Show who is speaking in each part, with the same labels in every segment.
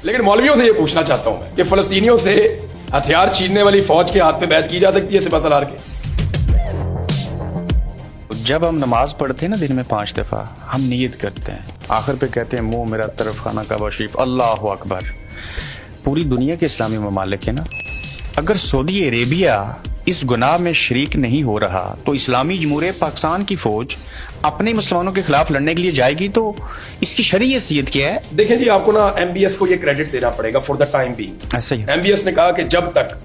Speaker 1: لیکن مولویوں سے یہ پوچھنا چاہتا ہوں میں کہ فلسطینیوں سے ہتھیار چھیننے والی فوج کے ہاتھ پہ بیعت کی جا سکتی ہے سپہ سالار کے؟
Speaker 2: جب ہم نماز پڑھتے ہیں نا دن میں 5 دفعہ ہم نیت کرتے ہیں، آخر پہ کہتے ہیں منہ میرا طرف خانہ کعبہ شریف، اللہ اکبر۔ پوری دنیا کے اسلامی ممالک ہیں نا، اگر سعودی عربیہ اس گناہ میں شریک نہیں ہو رہا تو اسلامی جمہوریہ پاکستان کی فوج اپنے مسلمانوں کے خلاف لڑنے کے لیے جائے گی تو اس کی شرعی حیثیت کیا ہے؟
Speaker 1: دیکھیں جی، آپ کو نا ایم بی ایس کو یہ کریڈٹ دینا پڑے گا فار دا ٹائم بینگ۔
Speaker 2: ایسا ہی
Speaker 1: ایم بی ایس نے کہا کہ جب تک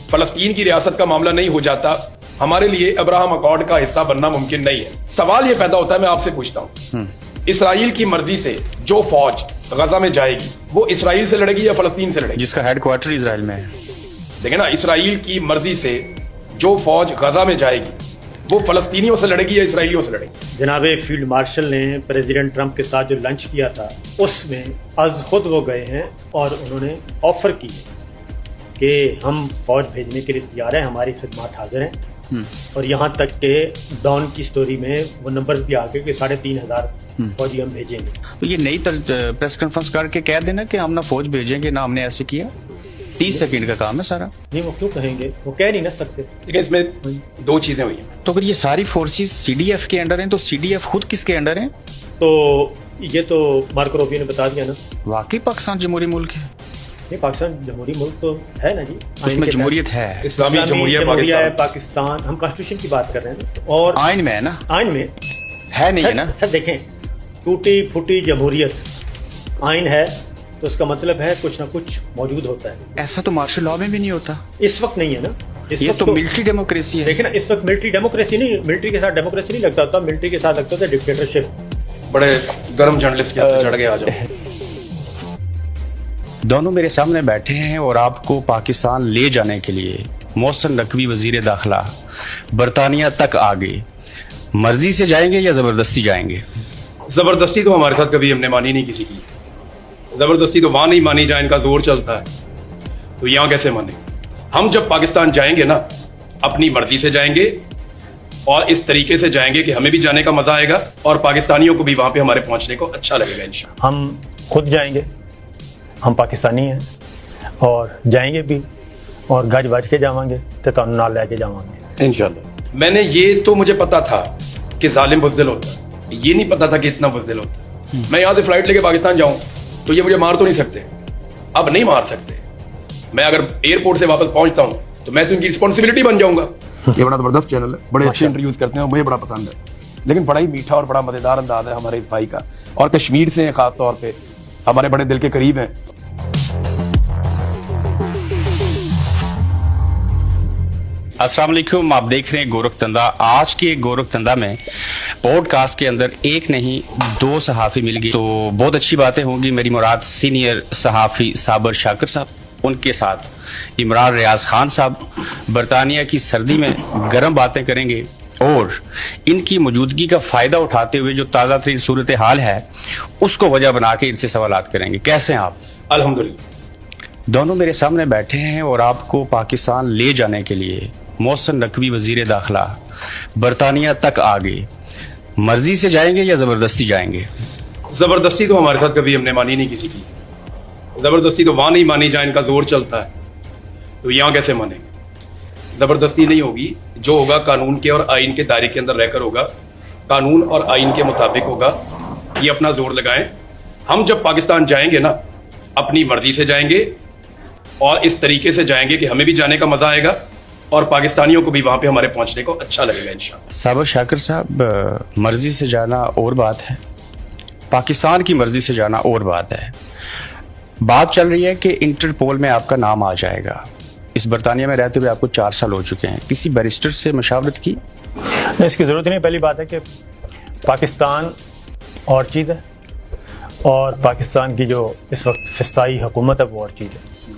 Speaker 1: فلسطین کی ریاست کا معاملہ نہیں ہو جاتا ہمارے لیے ابراہم اکارڈ کا حصہ بننا ممکن نہیں ہے۔ سوال یہ پیدا ہوتا ہے، میں آپ سے پوچھتا ہوں، اسرائیل کی مرضی سے جو فوج غزہ میں جائے گی وہ اسرائیل سے لڑے گی یا فلسطین سے لڑے گی؟
Speaker 2: جس کا ہیڈ کوارٹر اسرائیل میں ہے۔
Speaker 1: دیکھیں نا، اسرائیل کی مرضی سے جو فوج غزہ میں جائے گی وہ فلسطینیوں سے لڑے گی یا اسرائیلیوں سے لڑے گی؟
Speaker 3: جناب فیلڈ مارشل نے پریزیڈنٹ ٹرمپ کے ساتھ جو لنچ کیا تھا اس میں از خود وہ گئے ہیں اور انہوں نے آفر کی کہ ہم فوج بھیجنے کے لیے تیار ہیں، ہماری خدمات حاضر ہیں، اور یہاں تک کہ ڈان کی سٹوری میں وہ نمبر بھی آ گئے کہ 3,500 فوجی ہم بھیجیں گے۔
Speaker 2: تو یہ نئی پریس کانفرنس کر کے کہہ دینا کہ ہم نہ فوج بھیجیں گے نہ ہم نے ایسے کیا، 30 سیکنڈ کا کام ہے سارا۔
Speaker 3: نہیں، وہ کیوں کہیں گے، وہ کہہ نہیں نہ سکتے۔
Speaker 1: لیکن اس میں دو چیزیں ہوئی ہیں۔
Speaker 2: تو اگر یہ ساری فورسز سی ڈی ایف کے انڈر ہیں تو سی ڈی ایف خود کس کے انڈر ہیں؟
Speaker 3: تو یہ تو مارکو روبیو نے بتا دیا نا۔
Speaker 2: واقعی پاکستان جمہوری ملک ہے؟
Speaker 3: یہ پاکستان جمہوری ملک تو ہے نا جی،
Speaker 2: اس میں جمہوریت ہے،
Speaker 1: اسلامی جمہوریہ
Speaker 3: ہے پاکستان۔ ہم کانسٹیٹیوشن کی بات کر رہے ہیں اور
Speaker 2: آئین میں ہے نا،
Speaker 3: آئین میں
Speaker 2: ہے نہیں ہے نا
Speaker 3: سر۔ دیکھیں، ٹوٹی پھوٹی جمہوریت آئین ہے تو اس کا مطلب ہے کچھ نہ کچھ موجود ہوتا ہے۔
Speaker 2: ایسا تو مارشل لاء میں بھی نہیں ہوتا،
Speaker 3: اس وقت نہیں ہے نا،
Speaker 2: یہ تو ملٹری ڈیموکریسی ہے۔
Speaker 3: دیکھیں نا، اس وقت ملٹری ڈیموکریسی نہیں، ملٹری کے ساتھ ڈیموکریسی نہیں لگتا ہوتا، ملٹری کے ساتھ لگتا ہوتا ہے ڈکٹیٹرشپ۔
Speaker 1: بڑے گرم جرنلسٹ کے ہاتھ سے چڑھ گئے، آ جاؤ۔
Speaker 2: دونوں میرے سامنے بیٹھے ہیں اور آپ کو پاکستان لے جانے کے لیے محسن نقوی وزیر داخلہ برطانیہ تک آگے، مرضی سے جائیں گے یا زبردستی جائیں گے؟
Speaker 1: زبردستی تو ہمارے ساتھ کبھی ہم نے مانی نہیں کسی کی، زبردستی تو وہاں نہیں مانی جہاں ان کا زور چلتا ہے، تو یہاں کیسے مانیں؟ ہم جب پاکستان جائیں گے نا اپنی مرضی سے جائیں گے اور اس طریقے سے جائیں گے کہ ہمیں بھی جانے کا مزہ آئے گا اور پاکستانیوں کو بھی وہاں پہ ہمارے پہنچنے کو اچھا لگے گا انشاءاللہ۔
Speaker 3: ہم خود جائیں گے، ہم پاکستانی ہیں اور جائیں گے بھی، اور گج بج کے جاؤں گے تو تم نال لے کے جاؤں گے
Speaker 1: انشاءاللہ۔ میں نے یہ تو مجھے پتا تھا کہ ظالم بزدل ہوتا ہے، یہ نہیں پتا تھا کہ اتنا بزدل ہوتا ہے۔ میں یہاں سے فلائٹ لے کے پاکستان جاؤں تو یہ مجھے مار تو نہیں سکتے، اب نہیں مار سکتے۔ میں اگر ایئرپورٹ سے واپس پہنچتا ہوں تو میں تو ان کی رسپانسبلٹی بن جاؤں گا۔ یہ بڑا زبردست چینل ہے، بڑے اچھے انٹرویوز کرتے ہیں، مجھے بڑا پسند ہے، لیکن بڑا ہی میٹھا اور بڑا مزیدار انداز ہے ہمارے اس بھائی کا، اور کشمیر سے خاص طور پہ ہمارے بڑے دل کے قریب ہیں۔
Speaker 2: السلام علیکم، آپ دیکھ رہے ہیں گورکھ تندہ۔ آج کے گورکھ تندہ میں پوڈ کاسٹ کے اندر ایک نہیں 2 صحافی مل گئی تو بہت اچھی باتیں ہوں گی۔ میری مراد سینئر صحافی صابر شاکر صاحب، ان کے ساتھ عمران ریاض خان صاحب برطانیہ کی سردی میں گرم باتیں کریں گے اور ان کی موجودگی کا فائدہ اٹھاتے ہوئے جو تازہ ترین صورتحال ہے اس کو وجہ بنا کے ان سے سوالات کریں گے۔ کیسے ہیں آپ؟
Speaker 1: الحمدللہ۔
Speaker 2: دونوں میرے سامنے بیٹھے ہیں اور آپ کو پاکستان لے جانے کے لیے محسن نقوی وزیر داخلہ برطانیہ تک آگے، مرضی سے جائیں گے یا زبردستی جائیں گے؟
Speaker 1: زبردستی تو ہمارے ساتھ کبھی ہم نے مانی نہیں کسی کی، زبردستی تو وہاں نہیں مانی جہاں ان کا زور چلتا ہے، تو یہاں کیسے مانیں؟ زبردستی نہیں ہوگی، جو ہوگا قانون کے اور آئین کے دائرے کے اندر رہ کر ہوگا، قانون اور آئین کے مطابق ہوگا۔ یہ اپنا زور لگائیں۔ ہم جب پاکستان جائیں گے نا اپنی مرضی سے جائیں گے اور اس طریقے سے جائیں گے کہ ہمیں بھی جانے کا مزہ آئے گا اور پاکستانیوں کو بھی وہاں پہ ہمارے پہنچنے کو اچھا لگے گا انشاءاللہ۔
Speaker 2: صابر شاکر صاحب، مرضی سے جانا اور بات ہے، پاکستان کی مرضی سے جانا اور بات ہے۔ بات چل رہی ہے کہ انٹرپول میں آپ کا نام آ جائے گا۔ اس برطانیہ میں رہتے ہوئے آپ کو 4 سال ہو چکے ہیں، کسی بیرسٹر سے مشاورت کی؟
Speaker 3: نہیں، اس کی ضرورت نہیں۔ پہلی بات ہے کہ پاکستان اور چیز ہے اور پاکستان کی جو اس وقت فسطائی حکومت ہے وہ اور چیز ہے۔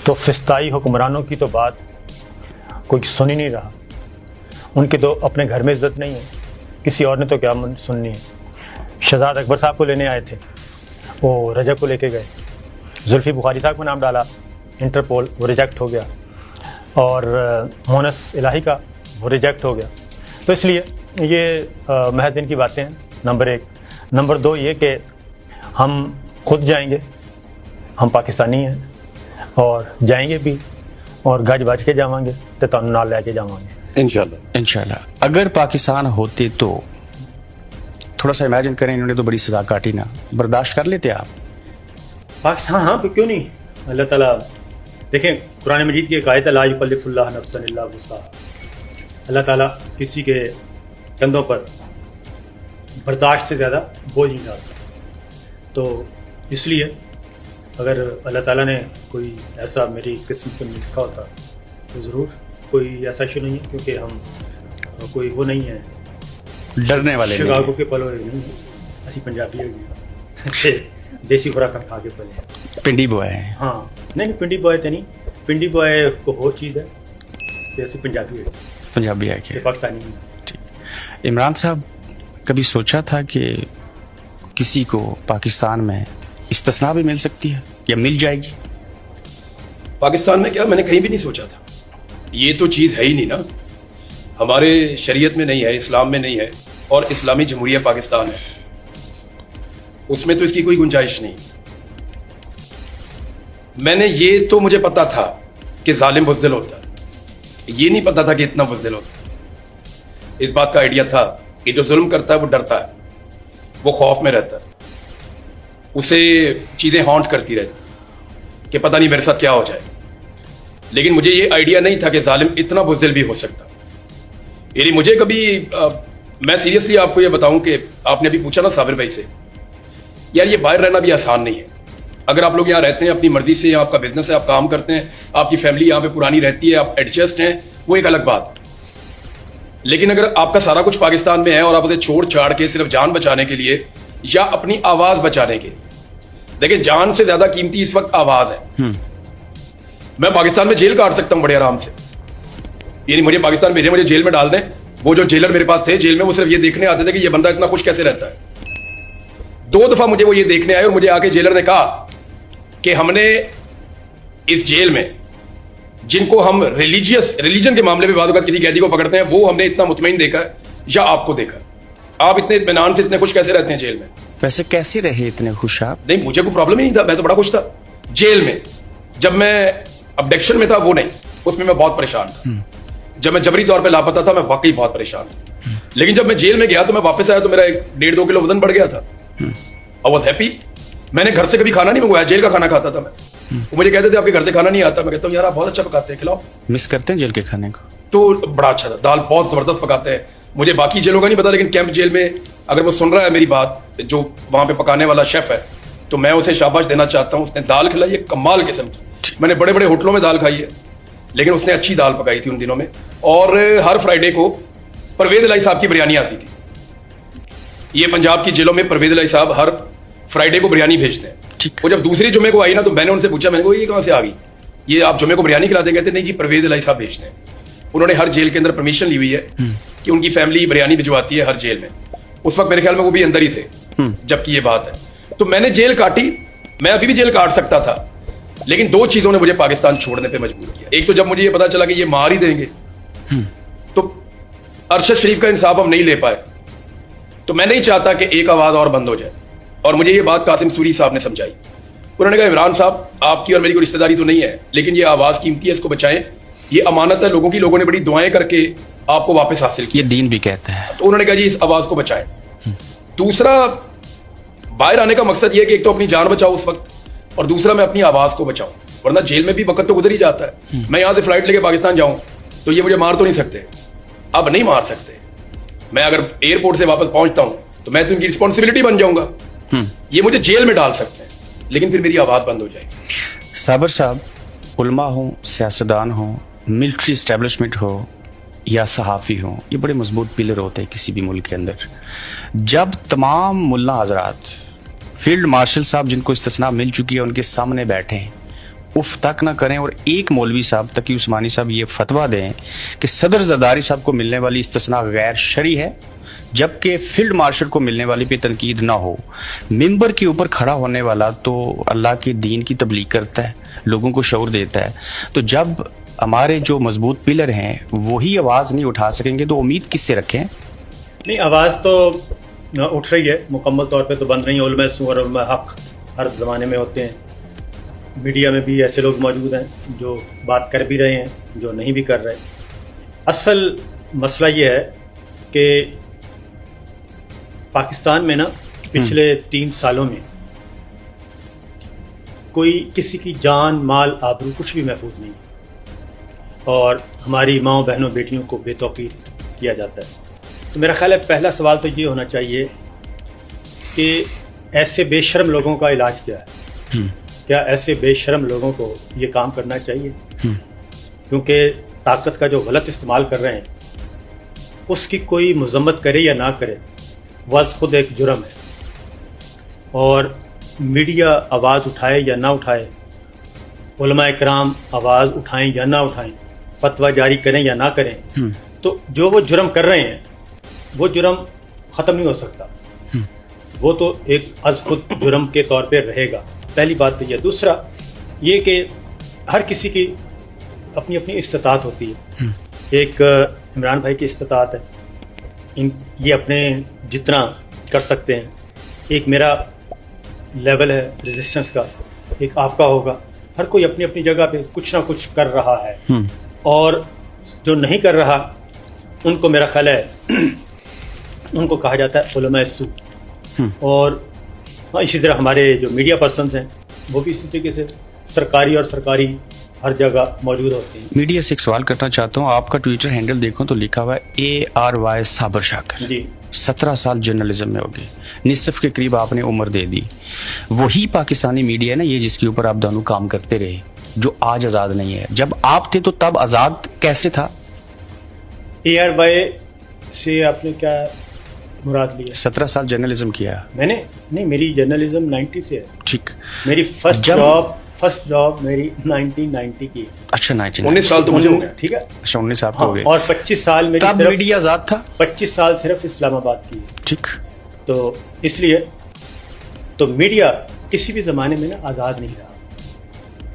Speaker 3: تو فسطائی حکمرانوں کی تو بات کوئی سن ہی نہیں رہا، ان کی تو اپنے گھر میں عزت نہیں ہے، کسی اور نے تو کیا سننی ہے۔ شہزاد اکبر صاحب کو لینے آئے تھے، وہ رجب کو لے کے گئے، زلفی بخاری صاحب کو نام ڈالا انٹرپول، وہ ریجیکٹ ہو گیا، اور مونس الہی کا وہ ریجیکٹ ہو گیا۔ تو اس لیے یہ محض دن کی باتیں ہیں، نمبر 1۔ نمبر 2 یہ کہ ہم خود جائیں گے، ہم پاکستانی ہیں اور جائیں گے بھی اور گج بج کے جاؤں گے تو تمہیں نال لے کے جاؤں گے
Speaker 1: انشاءاللہ.
Speaker 2: انشاءاللہ. اگر پاکستان ہوتے تو تھوڑا سا امیجن کریں، انہوں نے تو بڑی سزا کاٹی نا، برداشت کر لیتے آپ؟
Speaker 3: پاکستان ہاں کیوں نہیں. اللہ تعالیٰ دیکھیں قرآن مجید کی ایک آیت ہے لا یکلف اللہ نفسا الا وسعها. اللہ تعالیٰ کسی کے کندھوں پر برداشت سے زیادہ بوجھ نہیں ڈالتا. تو اس لیے اگر اللہ تعالیٰ نے کوئی ایسا میری قسمت میں لکھا ہوتا تو ضرور کوئی ایسا ایشو نہیں ہے، کیونکہ ہم کوئی وہ نہیں ہے
Speaker 2: ڈرنے والے نہیں
Speaker 3: شکاگو
Speaker 2: ہیں.
Speaker 3: کے پلو نہیں اسی پنجابی ہوگی دیسی خوراک کھا کے پلے.
Speaker 2: پنڈی بوائے ہیں.
Speaker 3: ہاں نہیں پنڈی بوائے تو نہیں، پنڈی بوائے کو اور چیز ہے کہ اسی پنجابی ہے،
Speaker 2: پنجابی ہے کہ
Speaker 3: یہ پاکستانی نہیں.
Speaker 2: عمران صاحب کبھی سوچا تھا کہ کسی کو پاکستان میں استثناء بھی مل سکتی ہے یا مل جائے گی؟
Speaker 1: پاکستان میں کیا، میں نے کہیں بھی نہیں سوچا تھا. یہ تو چیز ہے ہی نہیں نا، ہمارے شریعت میں نہیں ہے، اسلام میں نہیں ہے، اور اسلامی جمہوریہ پاکستان ہے، اس میں تو اس کی کوئی گنجائش نہیں. میں نے یہ تو مجھے پتا تھا کہ ظالم بزدل ہوتا ہے، یہ نہیں پتا تھا کہ اتنا بزدل ہوتا ہے. اس بات کا آئیڈیا تھا کہ جو ظلم کرتا ہے وہ ڈرتا ہے، وہ خوف میں رہتا ہے، اسے چیزیں ہانٹ کرتی رہتی کہ پتہ نہیں میرے ساتھ کیا ہو جائے. لیکن مجھے یہ آئیڈیا نہیں تھا کہ ظالم اتنا بزدل بھی ہو سکتا. یعنی مجھے کبھی میں سیریسلی آپ کو یہ بتاؤں کہ آپ نے ابھی پوچھا نا صابر بھائی سے، یار یہ باہر رہنا بھی آسان نہیں ہے. اگر آپ لوگ یہاں رہتے ہیں اپنی مرضی سے، یہاں آپ کا بزنس ہے، آپ کام کرتے ہیں، آپ کی فیملی یہاں پہ پرانی رہتی ہے، آپ ایڈجسٹ ہیں، وہ ایک الگ بات. لیکن اگر آپ کا سارا کچھ پاکستان میں ہے اور آپ اسے چھوڑ چھاڑ کے صرف جان بچانے کے لیے یا اپنی آواز بچانے کے لیے، دیکھیں جان سے زیادہ قیمتی اس وقت آواز ہے. میں پاکستان میں جیل کاٹ سکتا ہوں بڑے آرام سے، یعنی مجھے پاکستان بھیجیں، مجھے جیل میں ڈال دیں. وہ جو جیلر میرے پاس تھے جیل میں، وہ صرف یہ دیکھنے آتے تھے کہ یہ بندہ اتنا خوش کیسے رہتا ہے. 2 دفعہ مجھے وہ یہ دیکھنے آئے اور مجھے آ کے جیلر نے کہا کہ ہم نے اس جیل میں جن کو ہم ریلیجن کے معاملے میں بعض اوقات کسی قیدی کو پکڑتے ہیں، وہ ہم نے اتنا مطمئن دیکھا ہے یا آپ کو دیکھا. آپ اتنے اطمینان سے اتنے خوش کیسے رہتے ہیں جیل میں؟
Speaker 2: ویسے کیسے رہے اتنے خوش آپ؟
Speaker 1: نہیں مجھے کوئی پرابلم ہی نہیں تھا، میں تو بڑا خوش تھا جیل میں. جب میں ابڈکشن میں تھا وہ نہیں، اس میں بہت پریشان تھا. جب میں جبری طور پہ لاپتہ تھا میں واقعی بہت پریشان تھا. لیکن جب میں جیل میں گیا تو میں واپس آیا تو میرا 1.5-2 کلو وزن بڑھ گیا تھا. I was happy. میں نے گھر سے کبھی کھانا نہیں منگوایا، جیل کا کھانا کھاتا تھا میں. وہ مجھے کہتے تھے آپ کے گھر سے کھانا نہیں آتا. میں کہتا ہوں یار آپ بہت اچھا پکاتے ہیں، کھلاؤ.
Speaker 2: مس کرتے ہیں جیل کے کھانے کو؟
Speaker 1: تو بڑا اچھا تھا، دال بہت زبردست پکاتے ہیں. مجھے باقی جیلوں کا نہیں پتا، لیکن کیمپ جیل میں اگر وہ سن رہا ہے میری بات، جو وہاں پہ پکانے والا شیف ہے، تو میں اسے شاباش دینا چاہتا ہوں. اس نے دال کھلائی ہے کمال قسم کی. میں نے بڑے بڑے ہوٹلوں میں دال کھائی ہے، لیکن اس نے اچھی دال پکائی تھی ان دنوں میں. اور ہر فرائیڈے کو پرویز الہی صاحب کی بریانی آتی تھی. یہ پنجاب کی جیلوں میں پرویز الہی صاحب ہر فرائیڈے کو بریانی بھیجتے ہیں. وہ جب دوسری جمعے کو آئی نا تو میں نے ان سے پوچھا، میں نے کہا یہ کہاں سے آ گئی، یہ آپ جمعے کو بریانی کھلاتے ہیں؟ کہتے نہیں جی پرویز الہی صاحب بھیجتے ہیں. انہوں نے ہر جیل کے اندر پرمیشن لی ہوئی ہے کہ ان کی فیملی بریانی بھجواتی ہے ہر جیل میں. اس وقت میرے خیال میں وہ بھی اندر ہی تھے جبکہ یہ بات ہے. تو میں نے جیل کاٹی، میں ابھی بھی جیل کاٹ سکتا تھا، لیکن 2 چیزوں نے مجھے پاکستان چھوڑنے پہ مجبور کیا. ایک تو جب مجھے یہ پتا چلا کہ یہ مار ہی دیں گے تو ارشد شریف کا انصاف ہم نہیں لے پائے. تو میں نہیں چاہتا کہ ایک آواز اور بند ہو جائے. اور مجھے یہ بات قاسم سوری صاحب نے سمجھائی. انہوں نے کہا عمران صاحب آپ کی اور میری کوئی رشتہ داری تو نہیں ہے، لیکن یہ آواز قیمتی ہے، اس کو بچائیں، یہ امانت ہے لوگوں کی. لوگوں نے بڑی دعائیں کر کے آپ کو واپس حاصل کیا،
Speaker 2: یہ دین بھی کہتا ہے.
Speaker 1: تو انہوں نے کہا جی اس آواز کو بچائیں. دوسرا باہر آنے کا مقصد یہ کہ ایک تو اپنی جان بچاؤ اس وقت، اور دوسرا میں اپنی آواز کو بچاؤں. ورنہ جیل میں بھی وقت تو گزر ہی جاتا ہے. میں یہاں سے فلائٹ لے کے پاکستان جاؤں تو یہ مجھے مار تو نہیں سکتے، اب نہیں مار سکتے. میں اگر ایئرپورٹ سے واپس پہنچتا ہوں تو میں تو ان کی رسپانسبلٹی بن جاؤں گا. یہ مجھے جیل میں ڈال سکتے ہیں لیکن پھر میری آواز بند ہو جائے گی.
Speaker 2: صابر صاحب، علماء ہوں، سیاستدان ہوں، ملٹری اسٹیبلشمنٹ ہو یا صحافی ہوں، یہ بڑے مضبوط پلر ہوتے ہیں کسی بھی ملک کے اندر. جب تمام ملا حضرات، فیلڈ مارشل صاحب جن کو استثناء مل چکی ہے، ان کے سامنے بیٹھیں، اف تک نہ کریں، اور ایک مولوی صاحب تقی عثمانی صاحب یہ فتویٰ دیں کہ صدر زرداری صاحب کو ملنے والی استثناء غیر شرعی ہے، جبکہ فیلڈ مارشل کو ملنے والی پہ تنقید نہ ہو. ممبر کے اوپر کھڑا ہونے والا تو اللہ کے دین کی تبلیغ کرتا ہے، لوگوں کو شعور دیتا ہے. تو جب ہمارے جو مضبوط پلر ہیں وہی آواز نہیں اٹھا سکیں گے تو امید کس سے رکھیں؟
Speaker 3: نہیں آواز تو اٹھ رہی ہے، مکمل طور پہ تو بند نہیں. علماء سو اور علماء حق ہر زمانے میں ہوتے ہیں. میڈیا میں بھی ایسے لوگ موجود ہیں جو بات کر بھی رہے ہیں, جو نہیں بھی کر رہے. اصل مسئلہ یہ ہے کہ پاکستان میں نا پچھلے 3 سالوں میں کوئی کسی کی جان مال آبرو کچھ بھی محفوظ نہیں, اور ہماری ماؤں بہنوں بیٹیوں کو بے توقیر کیا جاتا ہے. تو میرا خیال ہے پہلا سوال تو یہ ہونا چاہیے کہ ایسے بے شرم لوگوں کا علاج کیا ہے. کیا ایسے بے شرم لوگوں کو یہ کام کرنا چاہیے؟ کیونکہ طاقت کا جو غلط استعمال کر رہے ہیں اس کی کوئی مذمت کرے یا نہ کرے وہ از خود ایک جرم ہے. اور میڈیا آواز اٹھائے یا نہ اٹھائے, علماء کرام آواز اٹھائیں یا نہ اٹھائیں, فتویٰ جاری کریں یا نہ کریں, تو جو وہ جرم کر رہے ہیں وہ جرم ختم نہیں ہو سکتا, وہ تو ایک از خود جرم کے طور پہ رہے گا. پہلی بات تو یہ. دوسرا یہ کہ ہر کسی کی اپنی اپنی استطاعت ہوتی ہے. ایک عمران بھائی کی استطاعت ہے, یہ اپنے جتنا کر سکتے ہیں. ایک میرا لیول ہے ریزسٹنس کا, ایک آپ کا ہوگا. ہر کوئی اپنی اپنی جگہ پہ کچھ نہ کچھ کر رہا ہے, اور جو نہیں کر رہا ان کو میرا خیال ہے ان کو کہا جاتا ہے علماء سو. اور اسی طرح ہمارے جو میڈیا پرسنز ہیں وہ بھی اسی طریقے سے سرکاری اور سرکاری ہر جگہ موجود ہوتے ہیں.
Speaker 2: میڈیا سے ایک سوال کرنا چاہتا ہوں, آپ کا ٹویٹر ہینڈل دیکھوں تو لکھا ہوا ہے ARY صابر شاکر.
Speaker 3: جی
Speaker 2: 17 سال جرنلزم میں ہو گئے, نصف کے قریب آپ نے عمر دے دی. وہی پاکستانی میڈیا ہے نا یہ جس کے اوپر آپ دونوں کام کرتے رہے, جو آج آزاد نہیں ہے. جب آپ تھے تو تب آزاد کیسے تھا؟
Speaker 3: ARY سے آپ نے کیا مراد لیا؟
Speaker 2: 17 سال جرنلزم کیا
Speaker 3: میں نے نہیں, میری جرنلزم 90 سے ہے.
Speaker 2: ٹھیک.
Speaker 3: میری فرسٹ جاب میری 1990 کی.
Speaker 2: اچھا
Speaker 1: 19 سال تو مجھے ہو گئے.
Speaker 3: ٹھیک ہے.
Speaker 2: اچھا 19 سال ہو گئے.
Speaker 3: اور 25 سال میری
Speaker 2: تب میڈیا آزاد تھا.
Speaker 3: 25 سال صرف اسلام آباد کی.
Speaker 2: ٹھیک.
Speaker 3: تو اس لیے تو میڈیا کسی بھی زمانے میں نا آزاد نہیں رہا.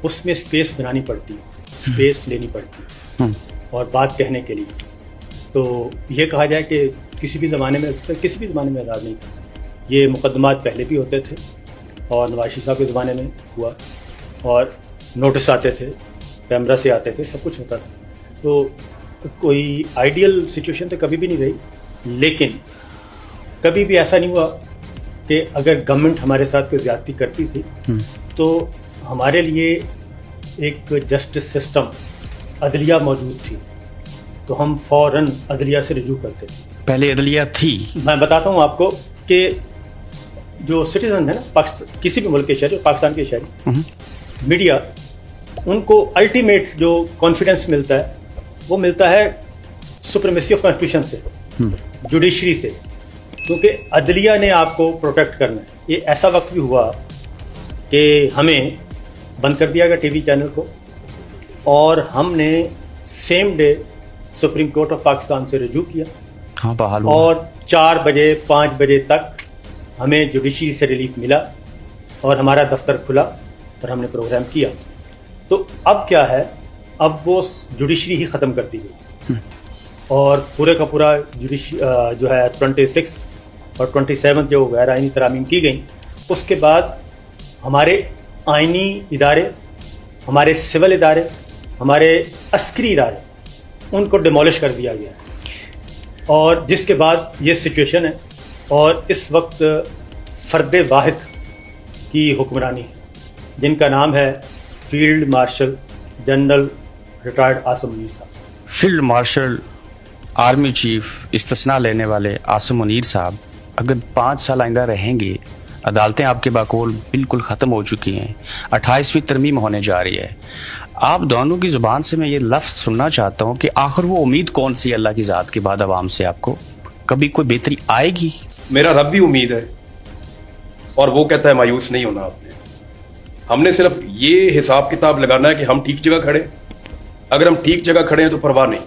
Speaker 3: اس میں اسپیس بنانی پڑتی ہے, اسپیس لینی پڑتی ہے اور بات کہنے کے لیے. تو یہ کہا جائے کہ کسی بھی زمانے میں آزاد نہیں تھا. یہ مقدمات پہلے بھی ہوتے تھے, اور نواز شریف صاحب کے زمانے میں ہوا, اور نوٹس آتے تھے, کیمرہ سے آتے تھے, سب کچھ ہوتا تھا. تو کوئی آئیڈیل سچویشن تو کبھی بھی نہیں رہی, لیکن کبھی بھی ایسا نہیں ہوا کہ اگر گورنمنٹ ہمارے ساتھ کوئی زیادتی کرتی تھی تو ہمارے لیے ایک جسٹس سسٹم عدلیہ موجود تھی, تو ہم فوراً عدلیہ سے رجوع کرتے تھے.
Speaker 2: پہلے عدلیہ تھی. میں
Speaker 3: بتاتا ہوں آپ کو کہ جو سٹیزن ہے نا کسی بھی ملک کے شہری, پاکستان کے شہری, میڈیا ان کو الٹیمیٹ جو کانفیڈنس ملتا ہے وہ ملتا ہے سپریمیسی آف کانسٹیٹیوشن سے, جوڈیشری سے, کیونکہ عدلیہ نے آپ کو پروٹیکٹ کرنا ہے. یہ ایسا وقت بھی ہوا کہ ہمیں بند کر دیا گیا ٹی وی چینل کو, اور ہم نے same day supreme court of Pakistan سے رجوع کیا.
Speaker 2: ہاں بحال ہوا.
Speaker 3: اور 4 بجے 5 بجے تک ہمیں جوڈیشری سے ریلیف ملا, اور ہمارا دفتر کھلا اور ہم نے پروگرام کیا. تو اب کیا ہے, اب وہ جوڈیشری ہی ختم کر دی گئی, اور پورے کا پورا جو ہے 26 اور 27 جو غیر آئینی ترامیم کی گئیں, اس کے بعد ہمارے آئینی ادارے, ہمارے سول ادارے, ہمارے عسکری ادارے, ان کو ڈیمولش کر دیا گیا. اور جس کے بعد یہ سچویشن ہے, اور اس وقت فرد واحد کی حکمرانی ہے جن کا نام ہے field marshal general retired Asim Munir صاحب.
Speaker 2: فیلڈ مارشل آرمی چیف استثناء لینے والے عاصم منیر صاحب اگر 5 سال آئندہ رہیں گے, عدالتیں آپ کے باقول بالکل ختم ہو چکی ہیں, 28ویں ترمیم ہونے جا رہی ہے, آپ دونوں کی زبان سے میں یہ لفظ سننا چاہتا ہوں کہ آخر وہ امید کون سی اللہ کی ذات کے بعد عوام سے آپ کو کبھی کوئی بہتری آئے گی؟
Speaker 1: میرا رب بھی امید ہے, اور وہ کہتا ہے مایوس نہیں ہونا آپ نے. ہم نے صرف یہ حساب کتاب لگانا ہے کہ ہم ٹھیک جگہ کھڑے. اگر ہم ٹھیک جگہ کھڑے ہیں تو پرواہ نہیں.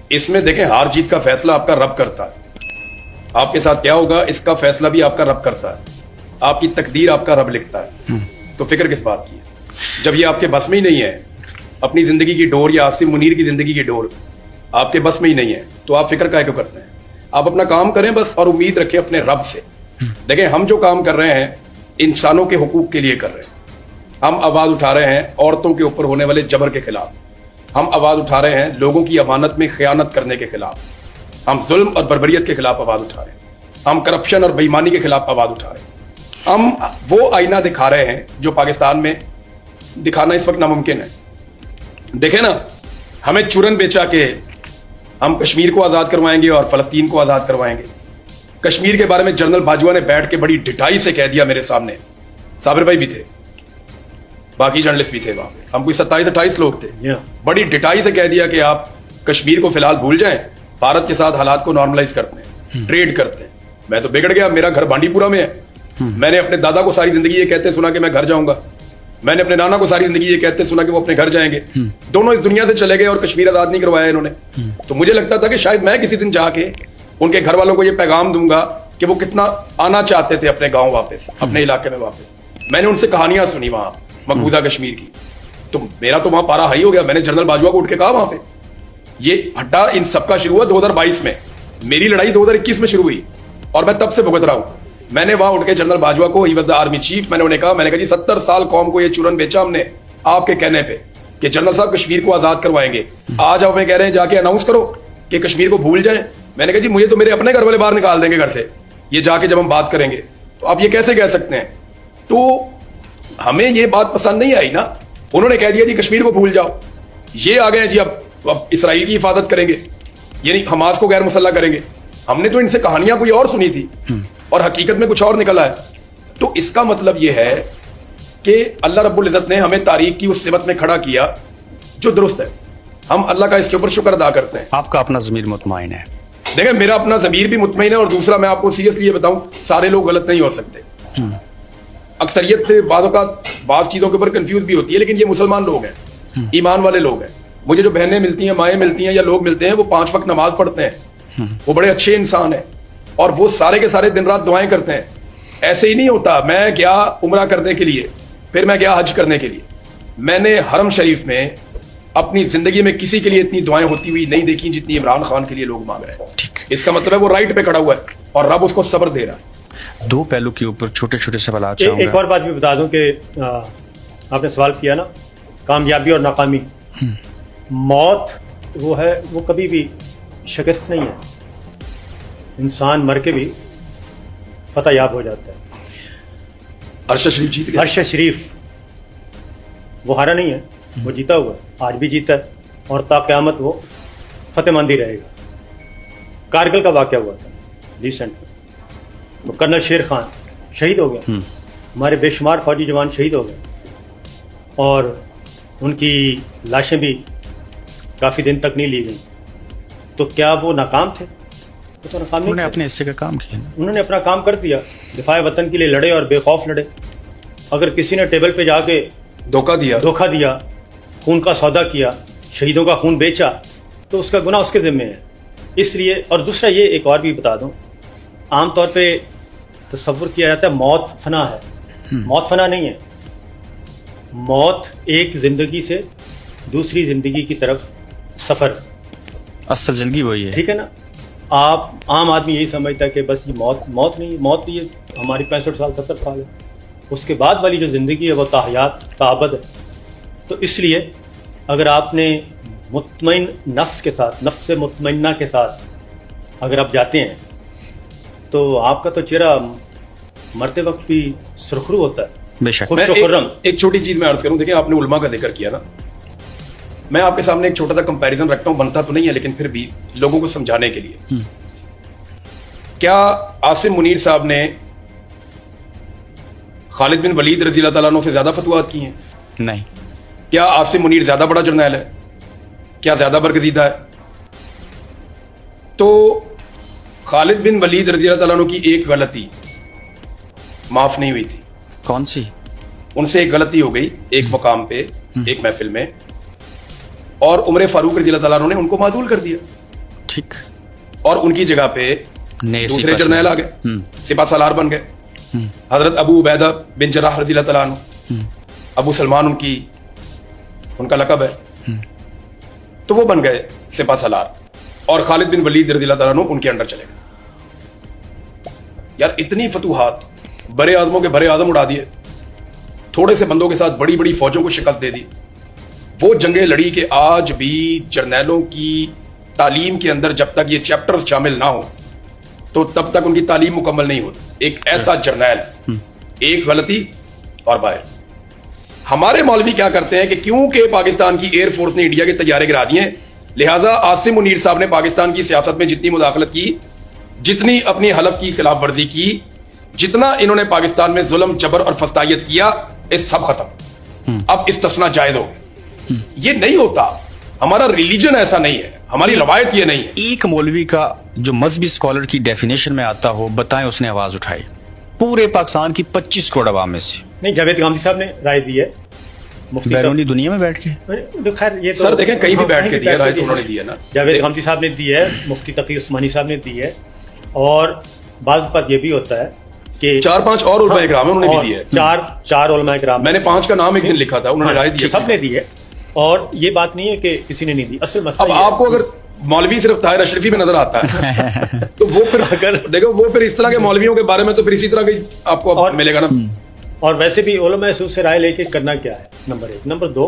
Speaker 1: اس میں دیکھیں ہار جیت کا فیصلہ آپ کا رب کرتا ہے. آپ کے ساتھ کیا ہوگا اس کا فیصلہ بھی آپ کا رب کرتا ہے. آپ کی تقدیر آپ کا رب لکھتا ہے. تو فکر کس بات کی ہے جب یہ آپ کے بس میں ہی نہیں ہے. اپنی زندگی کی ڈور یا عاصم منیر کی زندگی کی ڈور آپ کے بس میں ہی نہیں ہے, تو آپ فکر کیوں کرتے ہیں؟ آپ اپنا کام کریں بس, اور امید رکھیں اپنے رب سے. دیکھیں ہم جو کام کر رہے ہیں انسانوں کے حقوق کے لیے کر رہے ہیں, हम आवाज उठा रहे हैं औरतों के ऊपर होने वाले जबर के खिलाफ, हम आवाज उठा रहे हैं लोगों की अमानत में खयानत करने के खिलाफ, हम जुल्म और बर्बरियत के खिलाफ आवाज उठा रहे हैं, हम करप्शन और बेईमानी के खिलाफ आवाज उठा रहे हैं। हम वो आईना दिखा रहे हैं जो पाकिस्तान में दिखाना इस वक्त नामुमकिन है। देखे ना, हमें चूरन बेचा के हम कश्मीर को आजाद करवाएंगे और फलस्तीन को आजाद करवाएंगे। कश्मीर के बारे में जनरल बाजवा ने बैठ के बड़ी ढिठाई से कह दिया मेरे सामने, साबिर भाई भी थे, बाकी जर्नलिस्ट भी थे वहां पे, हम कोई 27-28 लोग थे। बड़ी ढिठाई से कह दिया कि आप कश्मीर को फिलहाल भूल जाएं, भारत के साथ हालात को नॉर्मलाइज करते हैं, ट्रेड करते हैं। मैं तो बिगड़ गया, मेरा घर बांडीपुरा में है। मैंने अपने दादा को सारी जिंदगी ये कहते सुना कि मैं घर जाऊंगा, मैंने अपने नाना को सारी जिंदगी ये कहते सुना कि वो अपने घर जाएंगे। दोनों इस दुनिया से चले गए और कश्मीर आजाद नहीं करवाया इन्होंने। तो मुझे लगता था कि शायद मैं किसी दिन जाके उनके घर वालों को ये पैगाम दूंगा कि वो कितना आना चाहते थे अपने गांव वापस, अपने इलाके में वापस। मैंने उनसे कहानियां सुनी वहां मकबूजा कश्मीर की, तो मेरा तो वहां पारा हाई हो गया। मैंने जनरल बाजवा को उठ के कहा वहां पे, ये हड्डा इन सबका शुरू हुआ 2022 में, मेरी लड़ाई 2021 में शुरू हुई और मैं तब से भुगत रहा हूं। मैंने वहां उठ के जनरल बाजवा को, he was the army chief, मैंने उन्हें कहा जी 70 साल कौम को ये चूरन बेचा हमने आपके कहने पे कि जनरल साहब कश्मीर को आजाद करवाएंगे। आज आप हमें कह रहे हैं जाके अनाउंस करो कि कश्मीर को भूल जाएं। मैंने कहा जी मुझे तो मेरे अपने घर वाले बाहर निकाल देंगे घर से, ये जाके जब हम बात करेंगे, तो आप ये कैसे कह सकते हैं? तो हमें ये बात पसंद नहीं आई ना। उन्होंने कह दिया जी कश्मीर को भूल जाओ, ये आ गए जी अब इसराइल की हिफाजत करेंगे, यानी हमास को गैर मुसल्लह करेंगे। हमने तो इनसे कहानियां कोई और सुनी थी और हकीकत में कुछ और निकला है। तो इसका मतलब यह है कि अल्लाह रब्बुल इज्जत ने हमें तारीख की उस सिमत में खड़ा किया जो दुरुस्त है। हम अल्लाह का इसके ऊपर शुक्र अदा करते हैं।
Speaker 2: आपका अपना ज़मीर मुतमईन है?
Speaker 1: देखिए मेरा अपना ज़मीर भी मुतमईन है, और दूसरा मैं आपको सीरियसली ये बताऊं, सारे लोग गलत नहीं हो सकते। अक्सरियत बाज़ चीजों के ऊपर कंफ्यूज भी होती है, लेकिन ये मुसलमान लोग हैं, ईमान वाले लोग हैं। मुझे जो बहनें मिलती हैं, माएँ मिलती हैं या लोग मिलते हैं, वो 5 वक्त नमाज पढ़ते हैं, वो बड़े अच्छे इंसान हैं और वो सारे के सारे दिन रात दुआएं करते हैं। ऐसे ही नहीं होता मैं गया उम्रा करने के लिए, फिर मैं गया हज करने के लिए, मैंने हरम शरीफ में अपनी जिंदगी में किसी के लिए इतनी दुआएं होती हुई नहीं देखी जितनी इमरान खान के लिए लोग मांग रहे हैं।
Speaker 2: ठीक,
Speaker 1: इसका मतलब है वो राइट पे खड़ा हुआ है और रब उसको सब्र दे रहा है।
Speaker 2: 2 पहलू के ऊपर छोटे छोटे सवाल
Speaker 3: एक और बात भी बता दूं कि आपने सवाल किया ना, कामयाबी और नाकामी, मौत वो है, वो कभी भी शिकस्त नहीं है। इंसान मर के भी फतह याब हो जाता है।
Speaker 1: अरशद शरीफ जीत गया।
Speaker 3: अरशद शरीफ वो हारा नहीं है, वो जीता हुआ है, आज भी जीता है और ता क़यामत वो फतेहमंद ही रहेगा। कारगिल का वाक़या हुआ था रिसेंट में, तो कर्नल शेर खान शहीद हो गया, हमारे बेशुमार फौजी जवान शहीद हो गए और उनकी लाशें भी काफ़ी दिन तक नहीं ली गई। तो क्या वो नाकाम थे? वो तो नाकाम नहीं,
Speaker 2: उन्होंने अपने हिस्से का काम किया,
Speaker 3: उन्होंने अपना काम कर दिया, दिफाए वतन के लिए लड़े और बेखौफ लड़े। अगर किसी ने टेबल पे जाके धोखा दिया, खून का सौदा किया, शहीदों का खून बेचा, तो उसका गुनाह उसके ज़िम्मे है। इसलिए, और दूसरा ये एक और भी बता दूं, आम तौर पे तसव्वुर किया जाता है मौत फना है। मौत फना नहीं है। मौत एक जिंदगी से दूसरी जिंदगी की तरफ सफर,
Speaker 2: असल जिंदगी वही है।
Speaker 3: ठीक है ना। आप आम आदमी यही समझता है कि बस ये मौत नहीं, मौत ये हमारी 65 साल 70 साल है, उसके बाद वाली जो ज़िंदगी है वो ताहयात ताबद है। तो इसलिए अगर आपने मुतमईन नफ्स के साथ, नफ्स मुतमइन्ना के साथ अगर आप जाते हैं तो आपका तो चेहरा मरते वक्त भी सुरखरू होता है।
Speaker 2: बेशक।
Speaker 1: एक छोटी चीज मैं अर्ज करूं, देखिए आपने उलमा का जिक्र किया ना, मैं आपके सामने एक छोटा सा कंपैरिजन रखता हूं, बनता तो नहीं है लेकिन फिर भी लोगों को समझाने के लिए। क्या आसिम मुनीर साहब ने खालिद बिन वलीद रज़ी अल्लाह तआला अन्हु से ज्यादा फतवात की हैं?
Speaker 2: नहीं।
Speaker 1: क्या आसिम मुनीर ज्यादा बड़ा जर्नैल है? क्या ज्यादा बरगजीदा है? तो खालिद बिन वलीद रज़ी अल्लाह तआला अन्हु की एक गलती माफ नहीं हुई थी।
Speaker 2: कौन सी?
Speaker 1: उनसे एक गलती हो गई एक मकाम पे, एक महफिल में, और उमर फारूक रज़ी अल्लाह तआला अन्हु ने उनको माजूल कर दिया।
Speaker 2: ठीक।
Speaker 1: और उनकी जगह पे दूसरे जर्नैल आ गए, सिपा सालार बन गए। हजरत अबू उबैदा बिन जर्राह रज़ी अल्लाह तआला अन्हु, अबू सलमान उनका लक़ब है, तो वो बन गए सिपा सालार, और खालिद बिन वलीद रज़ी अल्लाह तआला अन्हु उनके अंडर चले गए। यार इतनी फतूहात, बड़े आदमों के बड़े आदम उड़ा दिए, थोड़े से बंदों के साथ बड़ी बड़ी फौजों को शिकस्त दे दी, वो जंगें लड़ी कि आज भी जर्नैलों की तालीम के अंदर जब तक ये चैप्टर शामिल ना हो तो तब तक उनकी तालीम मुकम्मल नहीं होती। एक ऐसा जर्नैल, एक गलती और बाहर। हमारे मौलवी क्या करते हैं कि क्योंकि पाकिस्तान की एयरफोर्स ने इंडिया के तैयारे गिरा दिए, लिहाजा आसिम मुनीर साहब ने पाकिस्तान की सियासत में जितनी मुदाखलत की, जितनी अपनी हलफ की खिलाफ वर्जी की, जितना इन्होंने पाकिस्तान में जुल्म जबर और फस्तायत किया, ये सब खत्म। अब इस्तिस्ना जायज हो गया। ये नहीं होता, हमारा रिलीजन ऐसा नहीं है, हमारी रवायत ये नहीं है।
Speaker 2: एक मौलवी का जो मजहबी स्कॉलर की डेफिनेशन में आता हो, बताएं उसने आवाज उठाई पूरे पाकिस्तान की 25 करोड़ आवाम में से।
Speaker 3: नहीं, जावेद गांधी साहब ने राय दी है, मुफ्ती
Speaker 2: बैरूनी दुनिया में बैठ के।
Speaker 3: तो खैर ये तो
Speaker 1: सर देखें कहीं भी बैठ के दिया राय तो उन्होंने दी है ना।
Speaker 3: जावेद गांधी साहब ने दी है, मुफ्ती तकी उस्मानी साहब ने दी है, और बाज़ बात ये भी होता है कि
Speaker 1: 4-5 और उलमा इकराम उन्होंने भी दी है।
Speaker 3: चार उलमा इकराम,
Speaker 1: मैंने 5 का नाम एक दिन लिखा था, उन्होंने राय दी है,
Speaker 3: सबने दी है। और ये बात नहीं है कि किसी ने नहीं दी। असल मसला
Speaker 1: अब आपको अगर मौलवी सिर्फ ताहिर अशरफी में नजर आता है तो वो फिर अगर देखो वो फिर इस तरह के मौलवियों के बारे में तो फिर इसी तरह की आपको मिलेगा ना।
Speaker 3: और वैसे भी उलमा सूद से राय लेके करना क्या है, नंबर 1। नंबर 2,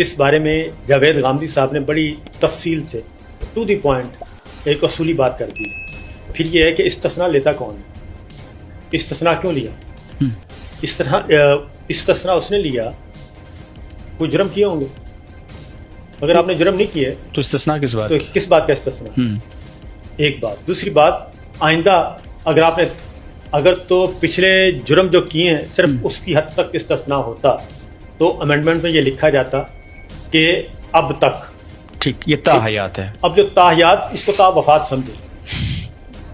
Speaker 3: इस बारे में जावेद गांधी साहब ने बड़ी तफसील से टू द पॉइंट एक असूली बात कर दी। फिर ये है कि इस्तिस्ना लेता कौन है, इस्तिस्ना क्यों लिया, इस्तिस्ना उसने लिया कोई जुर्म किए होंगे। अगर आपने जुर्म नहीं किए
Speaker 2: तो इस्तिस्ना किस बात,
Speaker 3: तो किस बात का इस्तिस्ना? एक बात। दूसरी बात, आइंदा अगर तो पिछले जुर्म जो किए हैं सिर्फ उसकी हद तक इस्तिस्ना होता तो अमेंडमेंट में ये लिखा जाता कि अब तक,
Speaker 2: ठीक, ये ताहयात है।
Speaker 3: अब जो ताहयात, इसको तावफात समझो,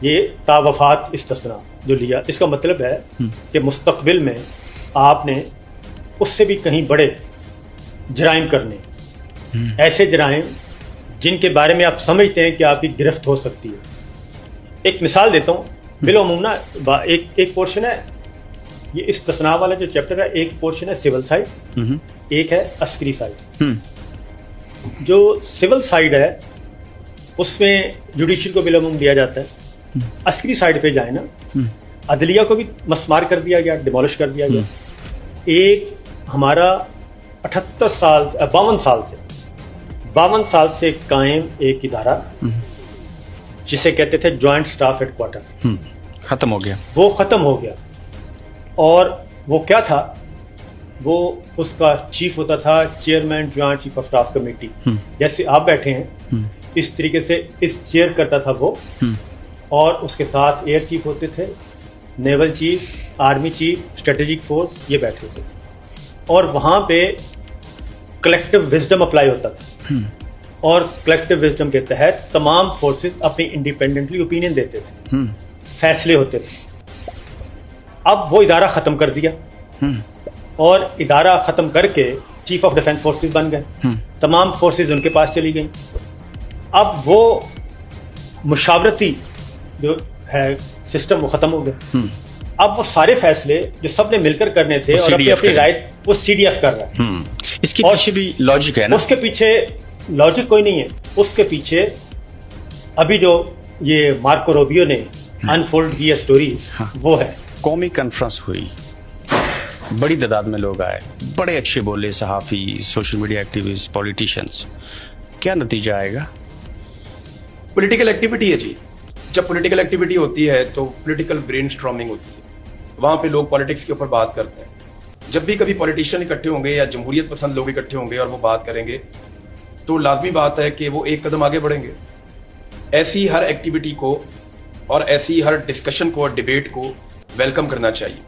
Speaker 3: ये तावफात इस्तिस्ना जो लिया, इसका मतलब है कि मुस्तकबिल में आपने उससे भी कहीं बड़े जराइम करने, ऐसे जराइम जिनके बारे में आप समझते हैं कि आपकी गिरफ्त हो सकती है। एक मिसाल देता हूँ, बिलअमूम ना एक पोर्शन है ये इस्तिस्ना वाला जो चैप्टर है, एक पोर्शन है सिविल साइड, एक है अस्करी साइड। जो सिविल साइड है उसमें जुडिशल को बिलअमूम दिया जाता है। अस्करी साइड पे जाए ना, अदलिया को भी मस्मार कर दिया गया, डिमोलिश कर दिया गया। एक हमारा 52 साल से कायम एक इदारा जिसे कहते थे जॉइंट स्टाफ हेडक्वार्टर,
Speaker 2: खत्म हो गया,
Speaker 3: वो खत्म हो गया। और वो क्या था, वो उसका चीफ होता था chairman joint chief of staff committee. जैसे आप बैठे हैं इस तरीके से इस चेयर करता था वो, और उसके साथ एयर चीफ होते थे, naval chief, army chief, strategic force, ये बैठे होते थे। और वहाँ पे कलेक्टिव विजडम अप्लाई होता था, और कलेक्टिव विजडम के तहत तमाम फोर्सेस अपनी इंडिपेंडेंटली ओपिनियन देते थे, फैसले होते थे। अब वो इदारा ख़त्म कर दिया, और इदारा ख़त्म करके चीफ ऑफ डिफेंस फोर्सेस बन गए, तमाम फोर्सेस उनके पास चली गई। अब वो मुशावरती जो है सिस्टम वो ख़त्म हो गया। अब वो सारे फैसले जो सबने मिलकर करने थे और अपनी राइट, वो CDF कर रहा है।
Speaker 2: इसके पीछे भी लॉजिक है ना?
Speaker 3: उसके पीछे लॉजिक कोई नहीं है, उसके पीछे अभी जो ये मार्को रूबियो ने अनफोल्ड की स्टोरी, वो है।
Speaker 2: कौमी कॉन्फ्रेंस हुई, बड़ी तादाद में लोग आए, बड़े अच्छे बोले सहाफ़ी, सोशल मीडिया एक्टिविस्ट, पॉलिटिशियंस। क्या नतीजा आएगा?
Speaker 1: पॉलिटिकल एक्टिविटी है जी। जब पॉलिटिकल एक्टिविटी होती है तो पॉलिटिकल ब्रेनस्टॉर्मिंग होती है, वहाँ पे लोग पॉलिटिक्स के ऊपर बात करते हैं। जब भी कभी पॉलिटिशियन इकट्ठे होंगे या जमहूरियत पसंद लोग इकट्ठे होंगे और वो बात करेंगे तो लाजमी बात है कि वो एक कदम आगे बढ़ेंगे। ऐसी हर एक्टिविटी को और ऐसी हर डिस्कशन को और डिबेट को वेलकम करना चाहिए।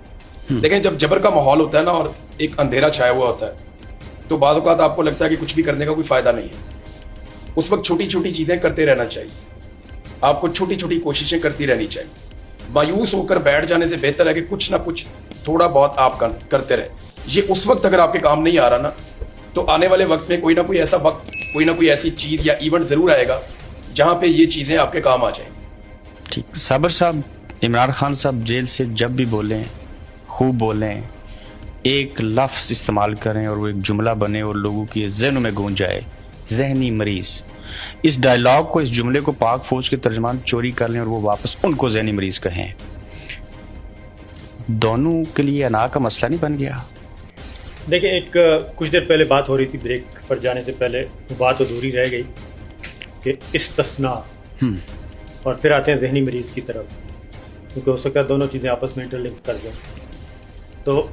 Speaker 1: लेकिन जब जबर का माहौल होता है ना और एक अंधेरा छाया हुआ होता है तो बाद औक़ात आपको लगता है कि कुछ भी करने का कोई फ़ायदा नहीं है। उस वक्त छोटी छोटी चीज़ें करते रहना चाहिए, आपको छोटी छोटी कोशिशें करती रहनी चाहिए। मायूस होकर बैठ जाने से बेहतर है कि कुछ ना कुछ थोड़ा बहुत आप करते रहे। ये उस वक्त अगर आपके काम नहीं आ रहा ना तो आने वाले वक्त में कोई ना कोई ऐसा वक्त, कोई ना कोई ऐसी चीज़ या इवेंट ज़रूर आएगा जहाँ पे ये चीज़ें आपके काम आ जाएंगी।
Speaker 2: ठीक। साबर साहब, इमरान खान साहब जेल से जब भी बोलें, खूब बोलें, एक लफ्ज़ इस्तेमाल करें और वो एक जुमला बने और लोगों के ज़हनों में गूंज जाए, जहनी मरीज़। इस डायलॉग को, इस जुमले को पाक फौज के तर्जमान चोरी कर लें और वो वापस उनको ज़हनी मरीज़ कहें। दोनों के लिए अना का मसला नहीं बन गया?
Speaker 3: देखिए, एक कुछ देर पहले बात हो रही थी, ब्रेक पर जाने से पहले वो बात अधूरी रह गई कि इस्तिस्ना, और फिर आते हैं जहनी मरीज की तरफ, क्योंकि हो सकता है दोनों चीज़ें आपस में इंटरलिंक कर दें। तो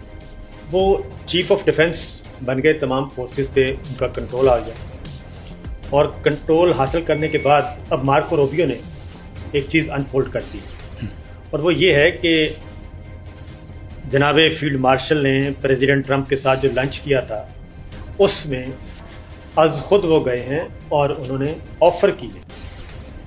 Speaker 3: वो चीफ ऑफ डिफेंस बन गए, तमाम फोर्सेस पे उनका कंट्रोल आ गया, और कंट्रोल हासिल करने के बाद अब मार्को रूबियो ने एक चीज़ अनफोल्ड कर दी, और वो ये है कि जनाब फील्ड मार्शल ने प्रेसिडेंट ट्रंप के साथ जो लंच किया था उसमें अज खुद वो गए हैं और उन्होंने ऑफ़र की है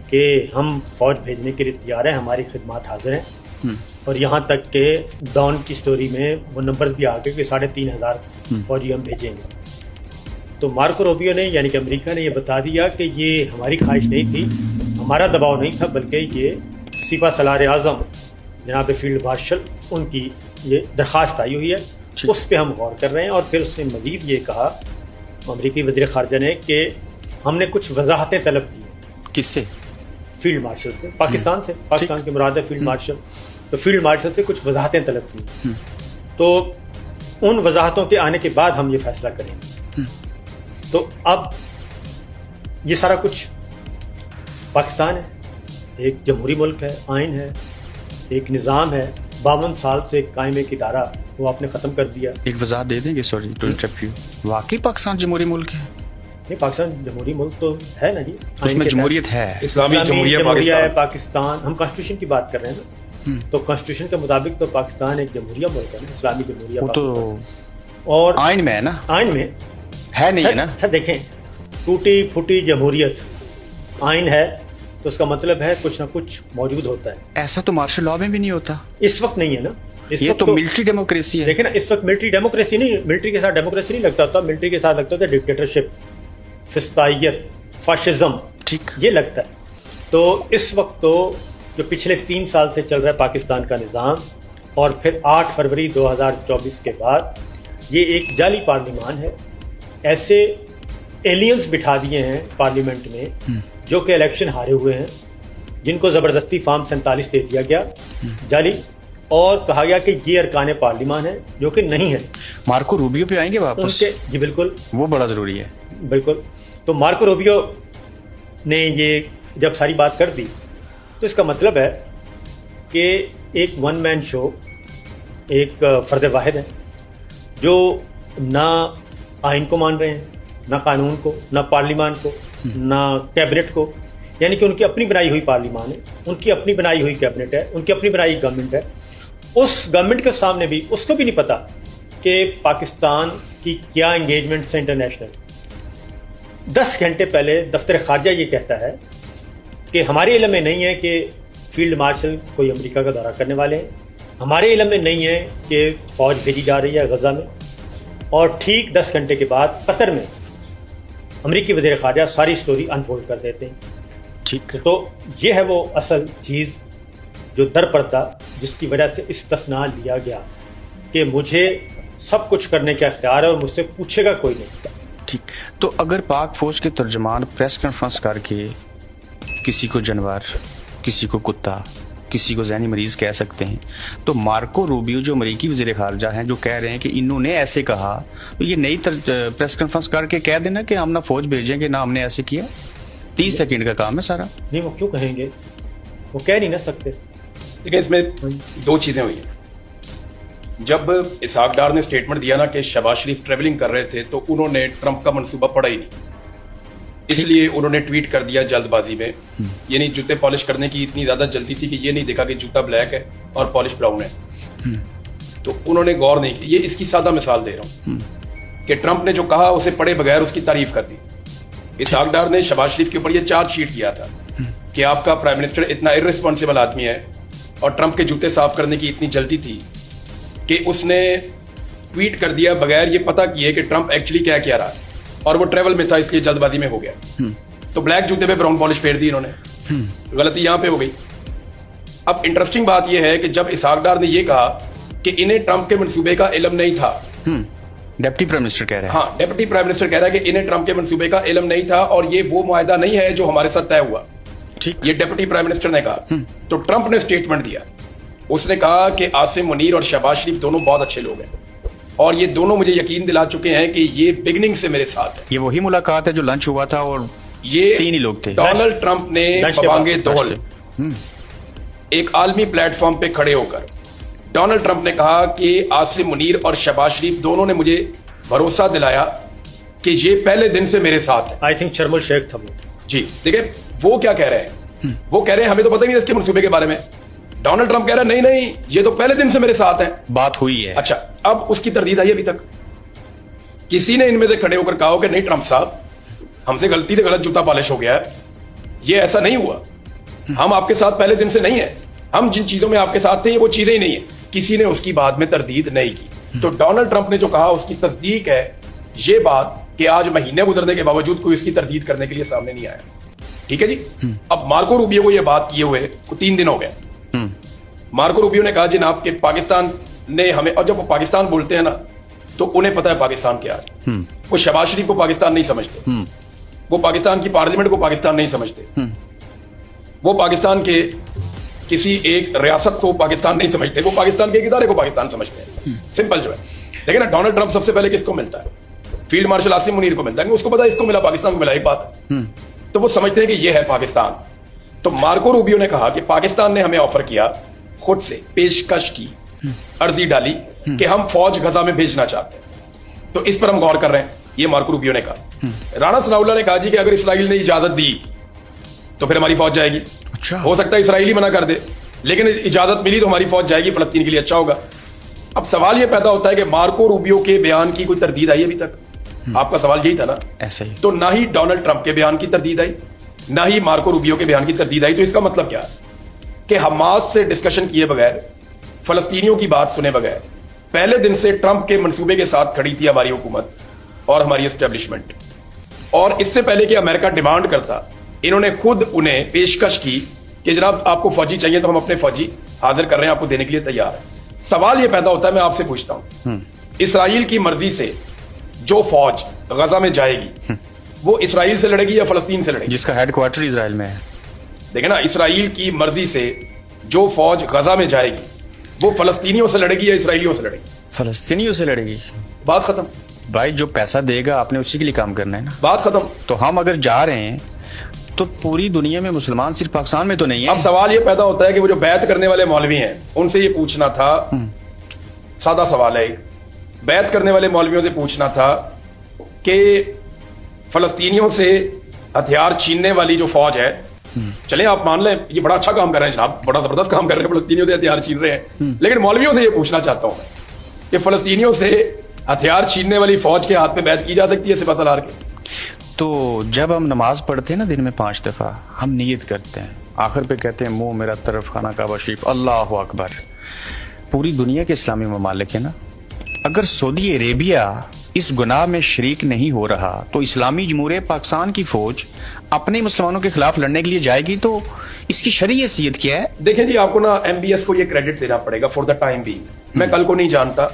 Speaker 3: कि हम फ़ौज भेजने के लिए तैयार हैं, हमारी खिदमत हाजिर हैं। और यहाँ तक कि डॉन की स्टोरी में वो नंबर्स भी आ गए कि 3,500 फौजी हम भेजेंगे। तो मार्को रूबियो ने, यानी कि अमेरिका ने, ये बता दिया कि ये हमारी ख्वाहिश नहीं थी, हमारा दबाव नहीं था, बल्कि ये सिपा सलार आज़म जनाब फील्ड मार्शल उनकी ये दरख्वास्त आई हुई है, उस पर हम गौर कर रहे हैं। और फिर उसने मज़ीद ये कहा, अमरीकी वज़ीर ख़ारजा ने, कि हमने कुछ वजाहतें तलब की।
Speaker 2: किससे?
Speaker 3: फील्ड मार्शल से, पाकिस्तान से, पाकिस्तान के मुराद है फील्ड मार्शल। तो फील्ड मार्शल से कुछ वजाहतें तलब की, तो उन वजाहतों के आने के बाद हम ये फैसला करेंगे। तो अब ये सारा कुछ पाकिस्तान है, एक जमहूरी मुल्क है, आइन है, एक निज़ाम है, 52 साल से कायम एक इदारा, वो आपने ख़त्म कर दिया।
Speaker 2: एक वजाहत दे देंगे, सॉरी टू इंटरप्ट यू, वाकई पाकिस्तान जमहूरी मुल्क है?
Speaker 3: नहीं, पाकिस्तान जमहूरी मुल्क तो है ना जी,
Speaker 2: उसमें जमहूरियत है,
Speaker 1: इस्लामी
Speaker 3: जमहूरिया है पाकिस्तान। हम कॉन्स्टिट्यूशन की बात कर रहे हैं ना, तो कॉन्स्टिट्यूशन के मुताबिक तो पाकिस्तान एक जमहूरिया मुल्क है ना, इस्लामी जमहूरिया।
Speaker 2: तो
Speaker 3: और
Speaker 2: आइन में है ना,
Speaker 3: आइन में
Speaker 2: है नहीं है ना
Speaker 3: सर। देखें, टूटी फूटी जमहूरियत आइन है तो उसका मतलब है कुछ ना कुछ मौजूद होता है।
Speaker 2: ऐसा तो मार्शल लॉ में भी नहीं होता,
Speaker 3: इस वक्त नहीं है ना, इस
Speaker 2: ये
Speaker 3: वक्त
Speaker 2: तो मिलिट्री डेमोक्रेसी है।
Speaker 3: देखें ना, इस वक्त मिलिट्री डेमोक्रेसी नहीं, मिलिट्री के साथ डेमोक्रेसी नहीं लगता होता, मिलिट्री के साथ लगता होता है डिक्टेटरशिप, फिस्तायत, फाशिज्म,
Speaker 2: ठीक,
Speaker 3: ये लगता है। तो इस वक्त तो जो पिछले 3 साल से चल रहा है पाकिस्तान का निज़ाम, और फिर 8 फरवरी 2024 के बाद ये एक जाली पार्लिमान है। ऐसे एलियंस बिठा दिए हैं पार्लियामेंट में जो कि इलेक्शन हारे हुए हैं, जिनको ज़बरदस्ती फॉर्म 47 दे दिया गया जाली, और कहा गया कि ये अरकान पार्लिमान है, जो कि नहीं है।
Speaker 2: मार्को रूबियो पे आएंगे वापस
Speaker 3: उनके, जी बिल्कुल,
Speaker 2: वो बड़ा ज़रूरी है,
Speaker 3: बिल्कुल। तो मार्को रूबियो ने ये जब सारी बात कर दी, तो इसका मतलब है कि एक वन मैन शो, एक फ़र्द वाहिद है जो ना आइन को मान रहे हैं, ना कानून को, ना पार्लिमान को, ना कैबिनेट को। यानी कि उनकी अपनी बनाई हुई पार्लिमान है, उनकी अपनी बनाई हुई कैबिनेट है, उनकी अपनी बनाई गवर्नमेंट है। उस गवर्नमेंट के सामने भी उसको भी नहीं पता कि पाकिस्तान की क्या एंगेजमेंट है इंटरनेशनल। 10 घंटे पहले दफ्तर खारजा ये कहता है कि हमारे इल्म में नहीं है कि फील्ड मार्शल कोई अमेरिका का दौरा करने वाले हैं, हमारे इल्म में नहीं है कि फ़ौज भेजी जा रही है गजा में। और ठीक 10 घंटे के बाद कतर में अमरीकी वज़ीर ख़ारजा सारी स्टोरी अनफोल्ड कर देते हैं।
Speaker 2: ठीक,
Speaker 3: तो ये है वो असल चीज़ जो दर पर्दा, जिसकी वजह से इस्तिस्ना लिया गया कि मुझे सब कुछ करने का इख्तियार है और मुझसे पूछेगा कोई नहीं।
Speaker 2: ठीक। तो अगर पाक फौज के तर्जमान प्रेस कॉन्फ्रेंस करके किसी को जानवर, किसी को कुत्ता, किसी को ज़हनी मरीज़ कह सकते हैं, तो मार्को रूबियो जो अमरीकी वज़ीर ख़ारजा हैं, जो कह रहे हैं कि इन्होंने ऐसे कहा, तो ये नई प्रेस कॉन्फ्रेंस करके कह देना कि हम ना फौज भेजेंगे ना हमने ऐसे किया। 30 सेकंड का काम है सारा।
Speaker 3: नहीं, वो क्यों कहेंगे, वो कह नहीं ना सकते।
Speaker 1: देखिए, इसमें 2 चीज़ें हुई हैं। जब इसहाक डार ने स्टेटमेंट दिया ना कि शहबाज शरीफ ट्रेवलिंग कर रहे थे, तो उन्होंने ट्रंप का मंसूबा पढ़ा ही नहीं, इसलिए उन्होंने ट्वीट कर दिया जल्दबाजी में। यानी जूते पॉलिश करने की इतनी ज़्यादा जल्दी थी कि ये नहीं देखा कि जूता ब्लैक है और पॉलिश ब्राउन है, तो उन्होंने गौर नहीं की। ये इसकी सादा मिसाल दे रहा हूँ कि ट्रंप ने जो कहा उसे पढ़े बगैर उसकी तारीफ कर दी। इसहाक डार ने शहबाज शरीफ के ऊपर ये चार्जशीट किया था कि आपका प्राइम मिनिस्टर इतना इर्रिस्पॉन्सिबल आदमी है, और ट्रंप के जूते साफ करने की इतनी जल्दी थी कि उसने ट्वीट कर दिया बगैर ये पता किए कि ट्रंप एक्चुअली क्या कह रहा है, और वो ट्रेवल में था इसलिए जल्दबाजी में हो गया। तो ब्लैक जूते पे ब्राउन पॉलिश फेर दी इन्होंने, गलती यहां पे हो गई। अब इंटरेस्टिंग बात यह है कि जब इसहाक डार ने यह कहा कि इन्हें ट्रंप के मंसूबे का इल्म नहीं था,
Speaker 2: डिप्टी प्राइम मिनिस्टर कह रहे हैं,
Speaker 1: हाँ, डिप्टी प्राइम मिनिस्टर कह रहा है कि इन्हें ट्रंप के मंसूबे का इल्म नहीं था और ये वो मुआहदा नहीं है जो हमारे साथ तय हुआ।
Speaker 2: ठीक,
Speaker 1: ये डिप्टी प्राइम मिनिस्टर ने कहा। तो ट्रंप ने स्टेटमेंट दिया, उसने कहा कि आसिम मुनीर और शहबाज शरीफ दोनों बहुत अच्छे लोग हैं, اور یہ دونوں مجھے یقین دلا چکے ہیں کہ یہ بگننگ سے میرے ساتھ ہے.
Speaker 2: یہ وہی ملاقات ہے جو لنچ ہوا تھا اور
Speaker 1: یہ
Speaker 2: 3 ہی لوگ تھے.
Speaker 1: ڈونلڈ ٹرمپ نے ببانگِ دول ایک عالمی پلیٹ فارم پہ کھڑے ہو کر ڈونلڈ ٹرمپ نے کہا کہ عاصم منیر اور شہباز شریف دونوں نے مجھے بھروسہ دلایا کہ یہ پہلے دن سے میرے ساتھ ہے.
Speaker 3: آئی تھنک شرم الشیخ تھا وہ.
Speaker 1: جی دیکھیں وہ کیا کہہ رہے ہیں, وہ کہہ رہے ہیں ہمیں تو پتہ نہیں اس کے منصوبے کے بارے میں. ڈونلڈ ٹرمپ کہہ رہا ہے نہیں یہ تو پہلے دن سے میرے ساتھ ہیں.
Speaker 2: بات ہوئی ہے.
Speaker 1: اچھا اب اس کی تردید آئی ابھی تک. کسی نے ان میں سے کھڑے ہو کر کہا ہو کہ نہیں ٹرمپ صاحب ہم سے غلطی سے غلط جوتا پالش ہو گیا ہے, یہ ایسا نہیں ہوا, ہم آپ کے ساتھ پہلے دن سے نہیں ہیں, ہم جن چیزوں میں آپ کے ساتھ تھے وہ چیزیں ہی نہیں ہیں. کسی نے اس کی بات میں تردید نہیں کی. تو ڈونلڈ ٹرمپ نے جو کہا اس کی تصدیق ہے یہ بات کہ آج مہینے گزرنے کے باوجود کوئی اس کی تردید کرنے کے لیے سامنے نہیں آیا. ٹھیک ہے جی. اب مارکو روبیو کو یہ بات کیے ہوئے 3 دن ہو گئے. مارکو روبیو نے کہا جناب کہ پاکستان نے ہمیں, اور جب وہ پاکستان بولتے ہیں نا تو انہیں پتا ہے پاکستان کیا ہے. وہ شہباز شریف کو پاکستان نہیں سمجھتے, وہ پاکستان کی پارلیمنٹ کو پاکستان نہیں سمجھتے, وہ پاکستان کے کسی ایک ریاست کو پاکستان نہیں سمجھتے, وہ پاکستان کے ایک ادارے کو پاکستان سمجھتے ہیں. سمپل جو ہے. لیکن ڈونلڈ ٹرمپ سب سے پہلے کس کو ملتا ہے؟ فیلڈ مارشل عاصم منیر کو ملتا ہے. اس کو پتا ہے اس کو ملا, پاکستان کو ملا, ایک بات ہے. تو وہ سمجھتے ہیں کہ یہ ہے پاکستان. تو مارکو روبیو نے کہا کہ پاکستان نے ہمیں آفر کیا, خود سے پیشکش کی, عرضی ڈالی کہ ہم فوج غزہ میں بھیجنا چاہتے ہیں, تو اس پر ہم غور کر رہے ہیں. یہ مارکو روبیو نے کہا. رانا ثناء اللہ نے کہا جی کہ اگر اسرائیل نے اجازت دی تو پھر ہماری فوج جائے گی. ہو سکتا ہے اسرائیلی منع کر دے, لیکن اجازت ملی تو ہماری فوج جائے گی, فلسطین کے لیے اچھا ہوگا. اب سوال یہ پیدا ہوتا ہے کہ مارکو روبیو کے بیان کی کوئی تردید آئی ابھی تک؟ آپ کا سوال یہی تھا نا.
Speaker 2: ایسا ہی.
Speaker 1: تو نہ ہی ڈونلڈ ٹرمپ کے بیان کی تردید آئی, نہ ہی مارکو روبیو کے بیان کی تردید آئی. تو اس کا مطلب کیا ہے کہ حماس سے ڈسکشن کیے بغیر, فلسطینیوں کی بات سنے بغیر پہلے دن سے ٹرمپ کے منصوبے کے ساتھ کھڑی تھی ہماری حکومت اور ہماری اسٹیبلشمنٹ. اور اس سے پہلے کہ امریکہ ڈیمانڈ کرتا, انہوں نے خود انہیں پیشکش کی کہ جناب آپ کو فوجی چاہیے تو ہم اپنے فوجی حاضر کر رہے ہیں, آپ کو دینے کے لیے تیار ہیں. سوال یہ پیدا ہوتا ہے, میں آپ سے پوچھتا ہوں, اسرائیل کی مرضی سے جو فوج غزہ میں جائے گی وہ اسرائیل سے لڑے گی یا فلسطین سے لڑے گی؟
Speaker 2: جس کا ہیڈ کوارٹر اسرائیل میں ہے.
Speaker 1: دیکھیں نا, اسرائیل کی مرضی سے جو فوج غزہ میں جائے گی وہ فلسطینیوں سے لڑے گی یا اسرائیلیوں سے لڑے گی؟
Speaker 2: فلسطینیوں سے لڑے گی.
Speaker 1: بات ختم.
Speaker 2: بھائی جو پیسہ دے گا آپ نے اسی کے لیے کام کرنا ہے نا.
Speaker 1: بات ختم.
Speaker 2: تو ہم اگر جا رہے ہیں تو پوری دنیا میں مسلمان صرف پاکستان میں تو نہیں ہے.
Speaker 1: اب سوال یہ پیدا ہوتا ہے کہ وہ جو بیعت کرنے والے مولوی ہیں ان سے یہ پوچھنا تھا, سادہ سوال ہے, بیعت کرنے والے مولویوں سے پوچھنا تھا کہ فلسطینیوں سے ہتھیار چھیننے والی جو فوج ہے, چلیں آپ مان لیں یہ بڑا اچھا کام کر رہے ہیں جناب, بڑا زبردست کام کر رہے ہیں, فلسطینیوں سے ہتھیار چھین رہے ہیں, لیکن مولویوں سے یہ پوچھنا چاہتا ہوں کہ فلسطینیوں سے ہتھیار چھیننے والی فوج کے ہاتھ پہ بیعت کی جا سکتی ہے سپہ سالار کے؟
Speaker 2: تو جب ہم نماز پڑھتے ہیں نا دن میں 5 دفعہ, ہم نیت کرتے ہیں, آخر پہ کہتے ہیں منہ میرا طرف خانہ کعبہ شریف, اللہ اکبر. پوری دنیا کے اسلامی ممالک ہیں نا, اگر سعودی عربیہ اس گناہ میں شریک نہیں ہو رہا تو اسلامی جمہوریہ پاکستان کی فوج اپنے مسلمانوں کے خلاف لڑنے کے لیے جائے گی, تو اس کی شرعی حیثیت کیا ہے؟
Speaker 1: دیکھیں جی, آپ کو نا ایم بی ایس کو یہ کریڈٹ دینا پڑے گا فار دا ٹائم بینگ. میں کل کو نہیں جانتا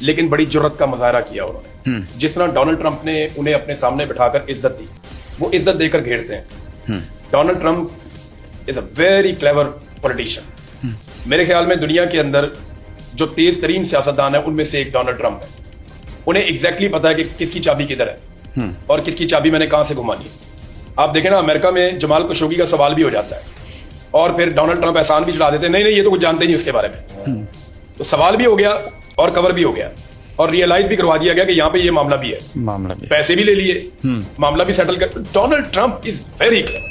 Speaker 1: لیکن بڑی جرت کا مظاہرہ کیا انہوں نے. جس طرح ڈونلڈ ٹرمپ نے انہیں اپنے سامنے بٹھا کر عزت دی, وہ عزت دے کر گھیرتے ہیں. Donald Trump is a very clever politician. میرے خیال میں دنیا کے اندر جو تیز ترین سیاستدان ہے ان میں سے ایک ڈونلڈ ٹرمپ ہے. انہیں ایگزیکٹلی پتا ہے کہ کس کی چابی کدھر ہے اور کس کی چابی میں نے کہاں سے گھمانی ہے. آپ دیکھیں نا, امریکہ میں جمال خشوگی کا سوال بھی ہو جاتا ہے اور پھر ڈونلڈ ٹرمپ احسان بھی چلا دیتے ہیں, نہیں یہ تو کچھ جانتے نہیں اس کے بارے میں. تو سوال بھی ہو گیا اور کور بھی ہو گیا اور ریئلائز بھی کروا دیا گیا کہ یہاں پہ یہ معاملہ بھی ہے, پیسے بھی لے لیے, معاملہ بھی سیٹل کر. Donald Trump is very clever.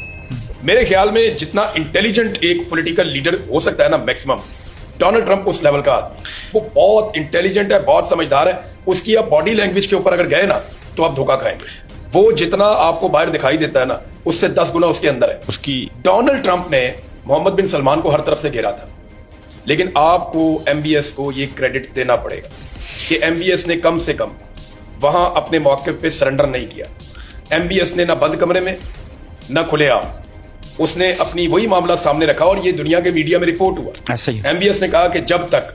Speaker 1: میرے خیال میں جتنا انٹیلیجنٹ ایک پولیٹیکل لیڈر ہو سکتا ہے نا میکسیمم, ڈونلڈ ٹرمپ اس لیول کا آدمی. وہ بہت انٹیلیجنٹ ہے, بہت سمجھدار ہے. اس کی آپ باڈی لینگویج کے اوپر اگر گئے نا تو آپ دھوکہ کھائیں گے. وہ جتنا آپ کو باہر دکھائی دیتا ہے نا اس سے 10 گنا اس کے اندر ہے.
Speaker 2: اس کی
Speaker 1: ڈونلڈ ٹرمپ نے محمد بن سلمان کو ہر طرف سے گھیرا تھا, لیکن آپ کو ایم بی ایس کو یہ کریڈٹ دینا پڑے گا کہ ایم بی ایس نے کم سے کم وہاں اپنے موقف پہ سرنڈر نہیں کیا. ایم بی ایس نے نہ بند کمرے میں نہ کھلے عام, اس نے اپنی وہی معاملہ سامنے رکھا اور یہ دنیا کے میڈیا میں رپورٹ ہوا.
Speaker 2: ایسا ہی
Speaker 1: ایم بی ایس نے کہا کہ جب تک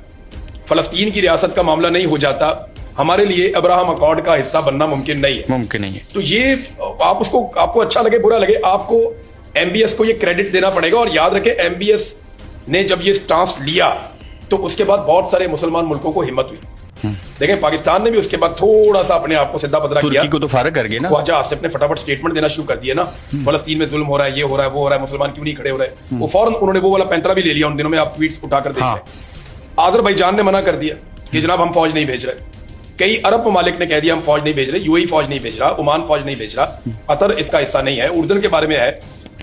Speaker 1: فلسطین کی ریاست کا معاملہ نہیں ہو جاتا ہمارے لیے ابراہم اکارڈ کا حصہ بننا ممکن نہیں ہے. تو یہ آپ کو اچھا لگے برا لگے, آپ کو ایم بی ایس کو یہ کریڈٹ دینا پڑے گا. اور یاد رکھیں, ایم بی ایس نے جب یہ سٹانس لیا تو اس کے بعد بہت سارے مسلمان ملکوں کو ہمت ہوئی देखें पाकिस्तान ने भी उसके बाद थोड़ा सा अपने आप को सीधा पदरा किया,
Speaker 2: तुर्की को तो फारग कर गए ना,
Speaker 1: ख्वाजा आसिफ ने फटाफट स्टेटमेंट देना शुरू कर दिया ना, फलस्तीन में जुल्म हो रहा है, ये हो रहा है, वो हो रहा है, मुसलमान क्यों नहीं खड़े हो रहे, वो फौरन उन्होंने वो वाला पैंतरा भी ले लिया उन दिनों में, आप ट्वीट्स उठाकर देख लें। आज़रबाईजान ने मना कर दिया कि जनाब हम फौज नहीं भेज रहे, कई अरब ममालिक ने कह दिया हम फौज नहीं भेज रहे, यूएई फौज नहीं भेज रहा, ओमान फौज नहीं भेज रहा, कतर इसका हिस्सा नहीं है, उर्दन के बारे में है,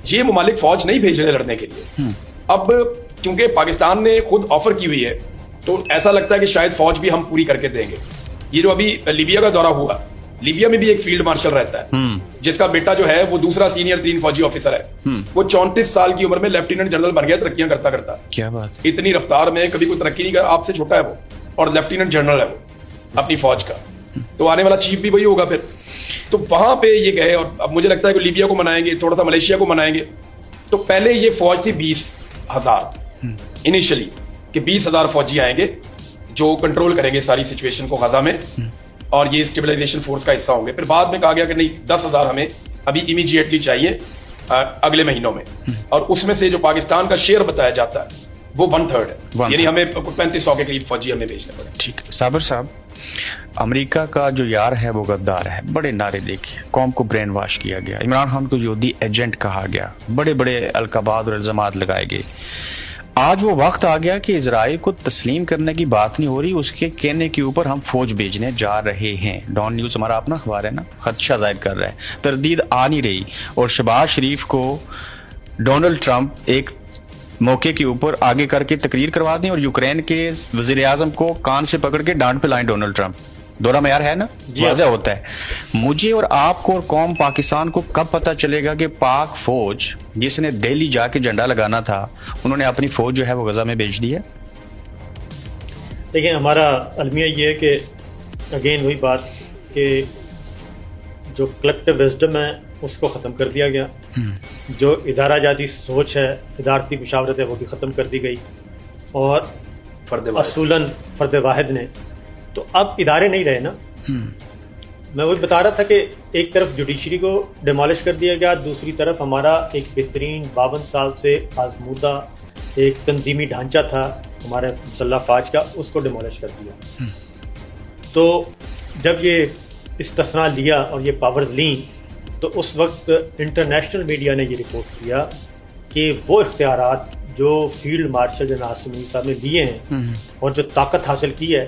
Speaker 1: ये ममालिक फौज नहीं भेज रहे लड़ने के लिए। अब क्योंकि पाकिस्तान ने खुद ऑफर की हुई है तो ऐसा लगता है कि शायद फौज भी हम पूरी करके देंगे। ये जो अभी लीबिया का दौरा हुआ, लीबिया में भी एक फील्ड मार्शल रहता है जिसका बेटा जो है वो दूसरा सीनियर 3 फौजी ऑफिसर है, वो 34 साल की उम्र में लेफ्टिनेंट जनरल बन गया तरक्कियां करता करता।
Speaker 2: क्या बात,
Speaker 1: इतनी रफ्तार में कभी कोई तरक्की नहीं कर, आपसे छोटा है वो और लेफ्टिनेंट जनरल है वो अपनी फौज का, तो आने वाला चीफ भी वही होगा फिर। तो वहां पे ये गए और अब मुझे लगता है कि लीबिया को मनाएंगे, थोड़ा सा मलेशिया को मनाएंगे। तो पहले ये फौज थी 20,000 इनिशियली, कि 20,000 फौजी आएंगे जो कंट्रोल करेंगे सारी सिचुएशन को गजा में और ये स्टेबलाइजेशन फोर्स का हिस्सा होंगे। फिर बाद में कहा गया कि नहीं 10,000 हमें अभी इमीडिएटली चाहिए अगले महीनों में, और उसमें से जो पाकिस्तान का शेयर बताया जाता है वो 1/3 है, यानी हमें 3500 के करीब फौजी हमें भेजने पड़े।
Speaker 2: ठीक। साबर साहब, अमेरिका का जो यार है वो गद्दार है, बड़े नारे देखे, कौम को ब्रेन वॉश किया गया, इमरान खान को योदी एजेंट कहा गया, बड़े बड़े अलकाबात और इल्जामात लगाए गए। आज वो वक्त आ गया कि इजराइल को तस्लीम करने की बात नहीं हो रही, उसके कहने के ऊपर हम फौज भेजने जा रहे हैं। डॉन न्यूज़ हमारा अपना अखबार है ना, खदशा जाहिर कर रहा है, तरदीद आ नहीं रही। और शहबाज शरीफ को डोनाल्ड ट्रंप एक मौके के ऊपर आगे करके तकरीर करवा दें और यूक्रेन के वजीर आजम को कान से पकड़ के डांट पे लाएं डोनाल्ड ट्रंप। दोहरा मेयार है ना, वाज़ेह होता है। मुझे और आपको और कौम पाकिस्तान को कब पता चलेगा कि पाक फौज जिसने दिल्ली जाके झंडा लगाना था, उन्होंने अपनी फौज जो है वो गजा में भेज दी है?
Speaker 3: देखिए, हमारा अलमिया ये है कि अगेन वही बात कि जो कलेक्टिव विजडम है उसको ख़त्म कर दिया गया, जो इदारा जाती सोच है, इदारती मुशावरत है, वो भी ख़त्म कर दी गई, और असूलन फ़र्द वाहिद ने, तो अब इदारे नहीं रहे ना। मैं वही बता रहा था कि एक तरफ जुडिशरी को डिमोलिश कर दिया गया, दूसरी तरफ हमारा एक बेहतरीन 52 साल से आजमूदा एक तंजीमी ढांचा था हमारे मुसल्लह फ़ौज का, उसको डिमोलिश कर दिया। तो जब ये इस्तिस्ना लिया और ये पावर्स ली, तो उस वक्त इंटरनेशनल मीडिया ने ये रिपोर्ट किया कि वो इख्तियारात जो फील्ड मार्शल जनाब आसिम साहब ने लिए हैं और जो ताकत हासिल की है,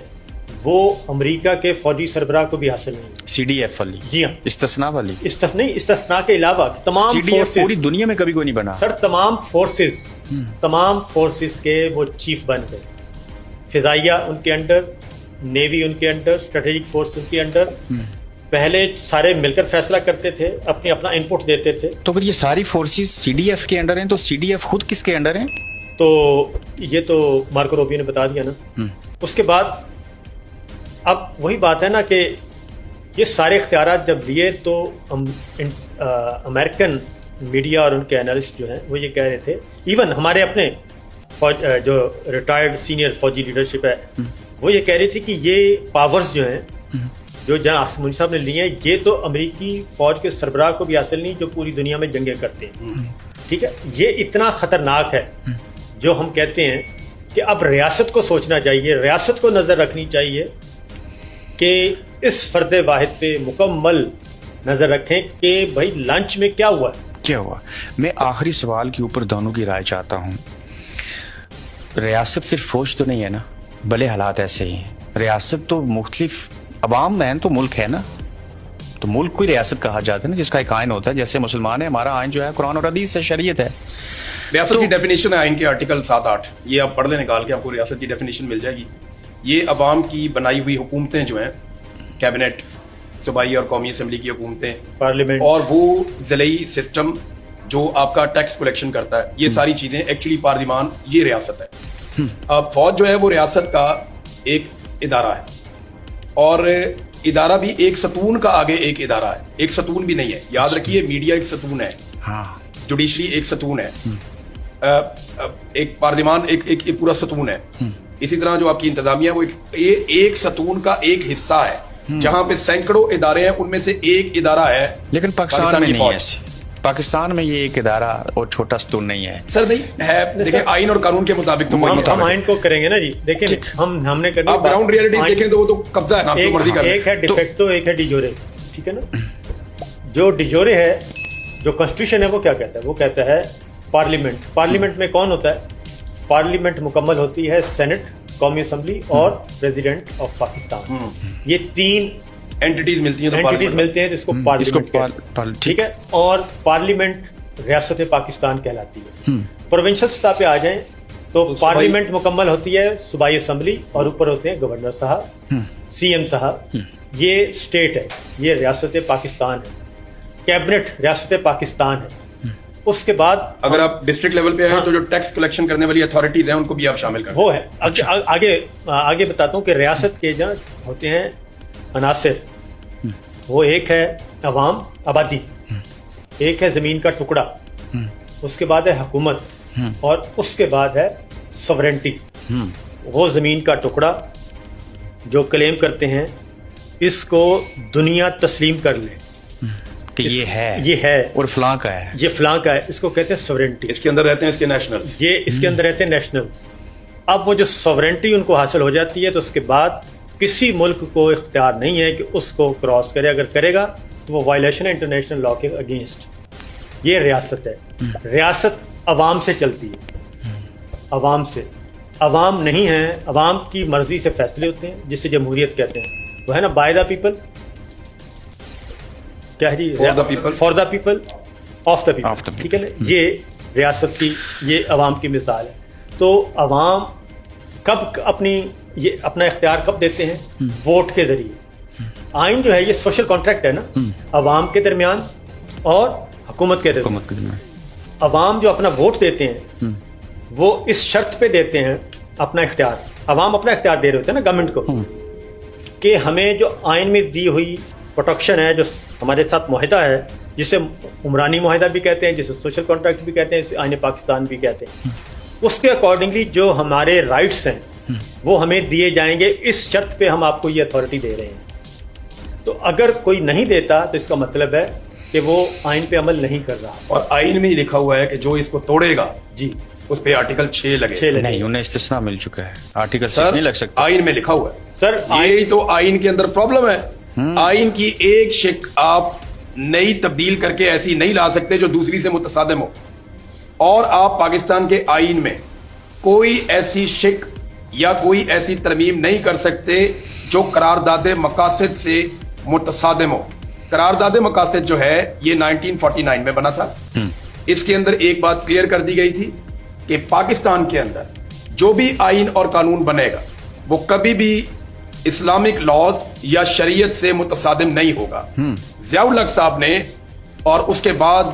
Speaker 3: वो अमेरिका के फौजी सरबराह को भी हासिल नहीं।
Speaker 2: CDF वाली? जी हाँ, इस्तिस्ना वाली।
Speaker 3: इस्तिस्ना के अलावा तमाम
Speaker 2: CDF पूरी दुनिया में कभी कोई नहीं बना
Speaker 3: सर। तमाम फोर्सेस के वो चीफ बन गए, फिजाइया उनके अंडर, नेवी उनके अंडर, स्ट्रेटेजिक फोर्स उनके अंडर। पहले सारे मिलकर फैसला करते थे, अपना इनपुट देते थे।
Speaker 2: तो फिर ये सारी फोर्सेस CDF के अंडर हैं, तो CDF खुद किसके अंडर हैं?
Speaker 3: तो ये तो मार्को रूबियो ने बता दिया ना। उसके बाद अब वही बात है ना कि ये सारे इख्तियारात जब लिए तो अमेरिकन मीडिया और उनके एनालिस्ट जो हैं वो ये कह रहे थे, इवन हमारे अपने जो रिटायर्ड सीनियर फौजी लीडरशिप है वो ये कह रही थी कि ये पावर्स जो हैं जो जनाब आसिम साहब ने लिए हैं, ये तो अमेरिकी फौज के सरबराह को भी हासिल नहीं जो पूरी दुनिया में जंगें करते हैं। ठीक है, ये इतना खतरनाक है जो हम कहते हैं कि अब रियासत को सोचना चाहिए, रियासत को नज़र रखनी चाहिए कि इस फर्द वाहिद पे मुकम्मल नज़र रखें कि भाई लंच में क्या हुआ।
Speaker 2: मैं आखिरी सवाल के ऊपर दोनों की राय चाहता हूँ। रियासत सिर्फ फौज तो नहीं है ना, भले हालात ऐसे ही हैं। रियासत तो मुख्तलिफ अवाम में तो मुल्क है ना, तो मुल्क को रियासत कहा जाता है ना, जिसका एक आइन होता है। जैसे मुसलमान है, हमारा आइन जो है कुरान और हदीस से शरीयत है।
Speaker 1: रियासत की डेफिनेशन है आइन के आर्टिकल 7-8, ये आप पढ़ ले निकाल के, आपको रियासत की डेफिनेशन मिल जाएगी। ये अवाम की बनाई हुई हुकूमतें जो हैं, कैबिनेट, सूबाई और कौमी असम्बली की हुकूमतें,
Speaker 3: पार्लियामेंट, और
Speaker 1: वो ज़िलाई सिस्टम जो आपका टैक्स कलेक्शन करता है, ये सारी चीज़ें एक्चुअली पार्लियामान ये रियासत है। अब फौज जो है वो रियासत का एक इदारा है, और इदारा भी एक सतून का आगे एक इदारा है, एक सतून भी नहीं है। याद रखिए, मीडिया एक सतून है, जुडिशरी एक सतून है, एक पार्लियामान एक पूरा सतून है। इसी तरह जो आपकी इंतजामिया वो एक सतून का एक हिस्सा है, जहां पे सैकड़ों इदारे हैं, उनमें से एक इदारा है।
Speaker 2: लेकिन पाकिस्तान में नहीं है, पाकिस्तान में ये एक इदारा और छोटा स्तून नहीं है।
Speaker 1: सर नहीं है, देखिए आइन और कानून के मुताबिक तो
Speaker 3: हम आइन को करेंगे ना जी। देखिए हमने कर
Speaker 1: आप ग्राउंड रियलिटी देखें तो वो तो कब्जा है ना, जो मर्जी कर।
Speaker 3: एक है डिफेक्टो, एक है डिजोरे, ठीक है ना। जो डिजोरे है, जो कॉन्स्टिट्यूशन है वो क्या कहता है? वो कहता है पार्लियामेंट। पार्लियामेंट में कौन होता है? पार्लियामेंट मुकम्मल होती है सेनेट, कौमी असम्बली और प्रेसिडेंट ऑफ पाकिस्तान। ये 3
Speaker 1: एंटिटीज मिलती हैं,
Speaker 3: एंटिटीज मिलते हैं जिसको पार्लियामेंट कहते हैं, ठीक है। और पार्लियामेंट रियासत पाकिस्तान कहलाती है। प्रोविंशियल सतह पे आ जाएं तो पार्लियामेंट मुकम्मल होती है सूबाई असम्बली और ऊपर होते हैं गवर्नर साहब, CM साहब। ये स्टेट है, ये रियासत पाकिस्तान है। कैबिनेट रियासत पाकिस्तान है। उसके बाद
Speaker 1: अगर आप डिस्ट्रिक्ट लेवल पे आए तो जो टैक्स कलेक्शन करने वाली अथॉरिटीज हैं उनको भी आप शामिल करें।
Speaker 3: वो है। आगे बताता हूँ कि रियासत के जहाँ होते हैं अनासिर, वो एक है अवाम, आबादी, एक है जमीन का टुकड़ा, उसके बाद है हुकूमत, और उसके बाद है सॉवरेंटी। वो जमीन का टुकड़ा जो क्लेम करते हैं इसको दुनिया तस्लीम कर ले
Speaker 2: कि ये है और फलां का है,
Speaker 3: ये फलां का है, इसको कहते हैं सॉवरेंटी।
Speaker 1: इसके अंदर रहते हैं इसके नेशनल,
Speaker 3: ये इसके अंदर रहते हैं नेशनल्स। अब वो जो सॉवरेंटी उनको हासिल हो जाती है तो उसके बाद किसी मुल्क को इख्तियार नहीं है कि उसको क्रॉस करे। अगर करेगा तो वो वायलेशन है इंटरनेशनल लॉ के अगेंस्ट। ये रियासत है। रियासत अवाम से चलती है, अवाम से। अवाम नहीं है, अवाम की मर्जी से फैसले होते हैं, जिसे जमहूरियत कहते हैं। वो है ना, बाय द पीपल, क्या है जी?
Speaker 1: For the people,
Speaker 3: for the people, of the people, ठीक है ना। ये रियासत की, ये अवाम की मिसाल है। तो अवाम कब अपना इख्तियार कब देते हैं? वोट के जरिए। आइन जो है ये सोशल कॉन्ट्रैक्ट है ना, अवाम के दरमियान और हुकूमत के दरमियान। अवाम जो अपना वोट देते हैं वो इस शर्त पे देते हैं अपना इख्तियार। अवाम अपना इख्तियार दे रहे होते हैं ना गवर्नमेंट को कि हमें जो आइन में दी हुई प्रोटेक्शन है, जो हमारे साथ मुआहदा है, जिसे उमरानी मुआहदा भी कहते हैं, जिसे सोशल कॉन्ट्रैक्ट भी कहते हैं, जिसे आइन पाकिस्तान भी कहते हैं, उसके अकॉर्डिंगली जो हमारे राइट्स हैं वो हमें दिए जाएंगे। इस शर्त पे हम आपको ये अथॉरिटी दे रहे हैं। तो अगर कोई नहीं देता तो इसका मतलब है कि वो आइन पे अमल नहीं कर रहा।
Speaker 1: और आइन में ही लिखा हुआ है कि जो इसको तोड़ेगा
Speaker 3: जी
Speaker 1: उस पे आर्टिकल 6 लगे।
Speaker 2: नहीं, उन्हें इस्तिस्ना मिल चुका है, आर्टिकल 6 नहीं लग सकता।
Speaker 1: आइन में लिखा हुआ है
Speaker 3: सर।
Speaker 1: यही तो आइन के अंदर प्रॉब्लम है। आइन की एक शिक आप नई तब्दील करके ऐसी नहीं ला सकते जो दूसरी से मुतसादिम हो। और आप पाकिस्तान के आइन में कोई ऐसी शिक या कोई ऐसी तरमीम नहीं कर सकते जो करारदादे मकासद से मुतसादिम हो। करारदादे मकासद जो है ये 1949 में बना था। इसके अंदर एक बात क्लियर कर दी गई थी कि पाकिस्तान के अंदर जो भी आइन और कानून बनेगा वो कभी भी इस्लामिक लॉज या शरीयत से मुतसादिम नहीं होगा। ज़ियाउल हक साहब ने, और उसके बाद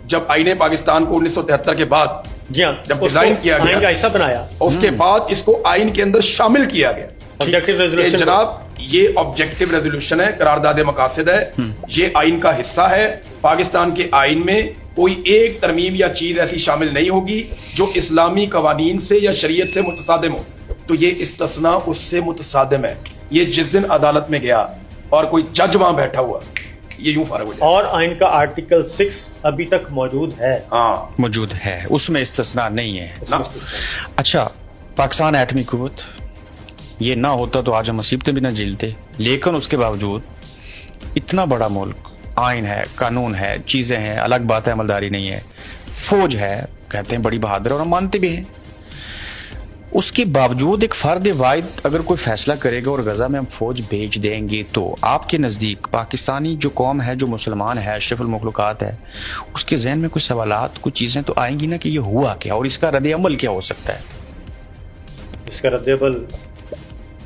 Speaker 1: जब आईने पाकिस्तान को 1973 के बाद
Speaker 3: जी हाँ,
Speaker 1: जब डिजाइन किया
Speaker 3: आइन का
Speaker 1: गया,
Speaker 3: हिस्सा बनाया,
Speaker 1: उसके बाद इसको आइन के अंदर शामिल किया गया।
Speaker 3: Objective resolution.
Speaker 1: जनाब ये ऑब्जेक्टिव रेजोल्यूशन है, करारदादे मकासद है, ये आइन का हिस्सा है। पाकिस्तान के आइन में कोई एक तरमीम या चीज ऐसी शामिल नहीं होगी जो इस्लामी कवानीन से या शरीयत से मुतसादिम हो। तो ये इस्तिस्ना उससे मुतसादिम है। ये जिस दिन अदालत में गया और कोई जज वहां बैठा हुआ, ये यूं फारग हो जाए।
Speaker 3: और आइन का आर्टिकल 6 अभी तक मौजूद है।
Speaker 1: हाँ
Speaker 2: मौजूद है, उसमें इस्तिस्ना नहीं है ना। अच्छा, पाकिस्तान एटमी कुव्वत, ये ना होता तो आज हम मुसीबतें भी ना झेलते। लेकिन उसके बावजूद इतना बड़ा मुल्क, आइन है, कानून है, चीजें हैं, अलग बात है अमलदारी नहीं है, फौज है, कहते हैं बड़ी बहादुर, और हम मानते भी हैं। उसके बावजूद एक फर्द वाहिद अगर कोई फैसला करेगा और गजा में हम फौज भेज देंगे, तो आपके नज़दीक पाकिस्तानी जो कौम है, जो मुसलमान है, अशरफुल मखलूक़ात है, उसके जहन में कुछ सवालात, कुछ चीज़ें तो आएंगी ना कि ये हुआ क्या और इसका रद्द अमल क्या हो सकता है?
Speaker 3: इसका रद्द अमल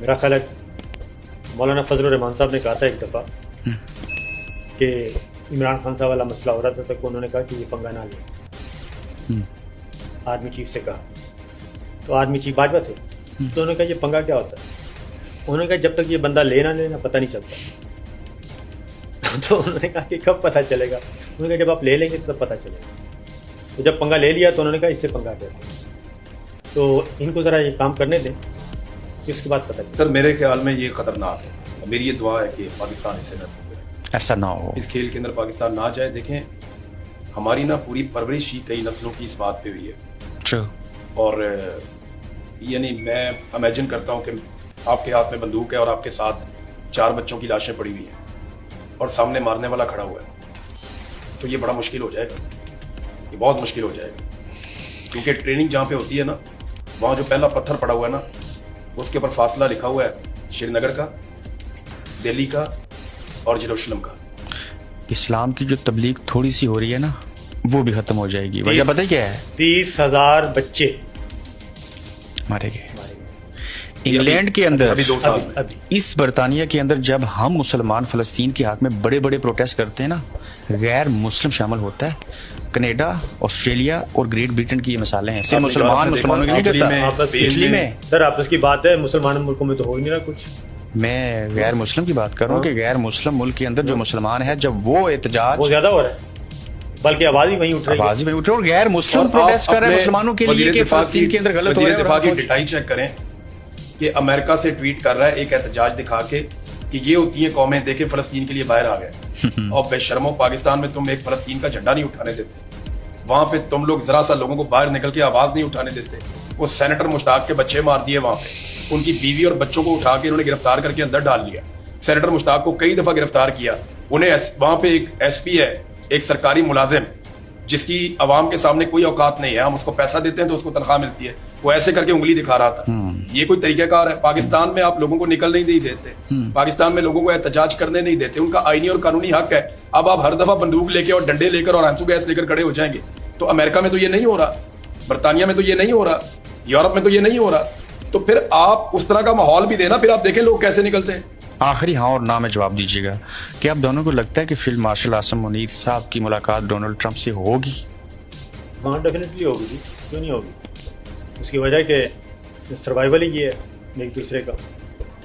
Speaker 3: मेरा ख्याल है मौलाना फजलुर रहमान साहब ने कहा था एक दफ़ा कि इमरान खान साहब वाला मसला हो रहा था, तक उन्होंने कहा कि ये पंगा ना ले। आर्मी चीफ से कहा तो आर्मी चीफ बाजवा थे, तो उन्होंने कहा ये पंगा क्या होता है? उन्होंने कहा जब तक ये बंदा लेना पता नहीं चलता। तो उन्होंने कहा कि कब पता चलेगा? उन्होंने कहा जब आप ले लेंगे तब पता चलेगा। तो जब पंगा ले लिया तो उन्होंने कहा इससे पंगा कहते हैं, तो इनको ज़रा ये काम करने दें, इसके बाद पता चले।
Speaker 1: सर मेरे ख्याल में ये खतरनाक है। मेरी ये दुआ है कि पाकिस्तान इससे न,
Speaker 2: ऐसा ना हो,
Speaker 1: इस खेल के अंदर पाकिस्तान ना जाए। देखें हमारी ना पूरी परवरिश ही कई नस्लों की इस बात पे हुई है।
Speaker 2: ट्रू।
Speaker 1: और यानी मैं इमेजिन करता हूँ कि आपके हाथ में बंदूक है और आपके साथ 4 बच्चों की लाशें पड़ी हुई हैं और सामने मारने वाला खड़ा हुआ है, तो ये बड़ा मुश्किल हो जाएगा, ये बहुत मुश्किल हो जाएगा। क्योंकि ट्रेनिंग जहाँ पे होती है ना, वहाँ जो पहला पत्थर पड़ा हुआ है ना, उसके ऊपर फासला लिखा हुआ है श्रीनगर का, दिल्ली का और जेरूसलम का।
Speaker 2: इस्लाम की जो तबलीग थोड़ी सी हो रही है ना, वो भी खत्म हो जाएगी। वजह पता है क्या है?
Speaker 3: 30,000 बच्चे
Speaker 2: मारे गए इंग्लैंड के अंदर।
Speaker 1: अभी 2 साल में
Speaker 2: इस बरतानिया के अंदर जब हम मुसलमान फलस्तीन के हक में बड़े बड़े प्रोटेस्ट करते हैं ना, गैर मुस्लिम शामिल होता है। कनाडा, ऑस्ट्रेलिया और ग्रेट ब्रिटेन की ये मिसालें हैं। सिर्फ मुसलमानों के लिए नहीं करता। इटली में
Speaker 3: सर आपस की बात है, मुसलमान मुल्कों में तो हो ही नहीं रहा कुछ।
Speaker 2: मैं गैर मुस्लिम की बात कर रहा हूँ कि गैर मुस्लिम मुल्क के अंदर जो मुसलमान है, जब वो एहतजाज,
Speaker 3: वो ज्यादा हो रहा है, बल्कि आवाज ही वहीं उठ रही है।
Speaker 2: आवाज में उठ रहे और गैर मुस्लिम
Speaker 1: और
Speaker 2: प्रोटेस्ट
Speaker 1: आप
Speaker 2: कर रहे हैं
Speaker 1: अपने
Speaker 2: मुसलमानों के लिए
Speaker 1: वज़ीर
Speaker 2: कि
Speaker 1: दिफा
Speaker 2: फलस्तीन के अंदर गलत हो
Speaker 1: वज़ीर
Speaker 2: रहा है।
Speaker 1: दिफा
Speaker 2: और
Speaker 1: की
Speaker 2: आप
Speaker 1: डिटाई चेक करें कि अमेरिका से ट्वीट कर रहा है एक एहतजाज दिखा के कि ये होती है कौमें, देखे फलस्तीन के लिए बाहर आ गए। और बेशर्मो, पाकिस्तान में तुम एक फलस्तीन का झंडा नहीं उठाने देते, वहां पे तुम लोग जरा सा लोगों को बाहर निकल के आवाज नहीं उठाने देते। वो सेनेटर मुश्ताक के बच्चे मार दिए वहां पे, उनकी बीवी और बच्चों को उठा के उन्होंने गिरफ्तार करके अंदर डाल लिया। सेनेटर मुश्ताक को कई दफा गिरफ्तार किया। उन्हें वहां पे एक एसपी है, एक सरकारी मुलाजिम जिसकी आवाम के सामने कोई औकात नहीं है, हम उसको पैसा देते हैं तो उसको तनख्वाह मिलती है, वो ऐसे करके उंगली दिखा रहा था। ये कोई तरीकाकार है? पाकिस्तान में आप लोगों को निकलने नहीं देते, पाकिस्तान में लोगों को एहतजाज करने नहीं देते, उनका आईनी और कानूनी हक है। अब आप हर दफा बंदूक लेके और डंडे लेकर और आंसू गैस लेकर खड़े हो जाएंगे। तो अमेरिका में तो ये नहीं हो रहा, बरतानिया में तो ये नहीं हो रहा, यूरोप में तो ये नहीं हो रहा, तो फिर आप उस तरह का माहौल भी देना, फिर आप देखें लोग कैसे निकलते हैं।
Speaker 2: आखिरी हाँ और ना में जवाब दीजिएगा कि आप दोनों को लगता है कि फील्ड मार्शल आसिम मुनीर साहब की मुलाकात डोनाल्ड ट्रंप से होगी?
Speaker 3: हाँ डेफिनेटली होगी जी, क्यों नहीं होगी। उसकी वजह कि सर्वाइवल ही ये है एक दूसरे का।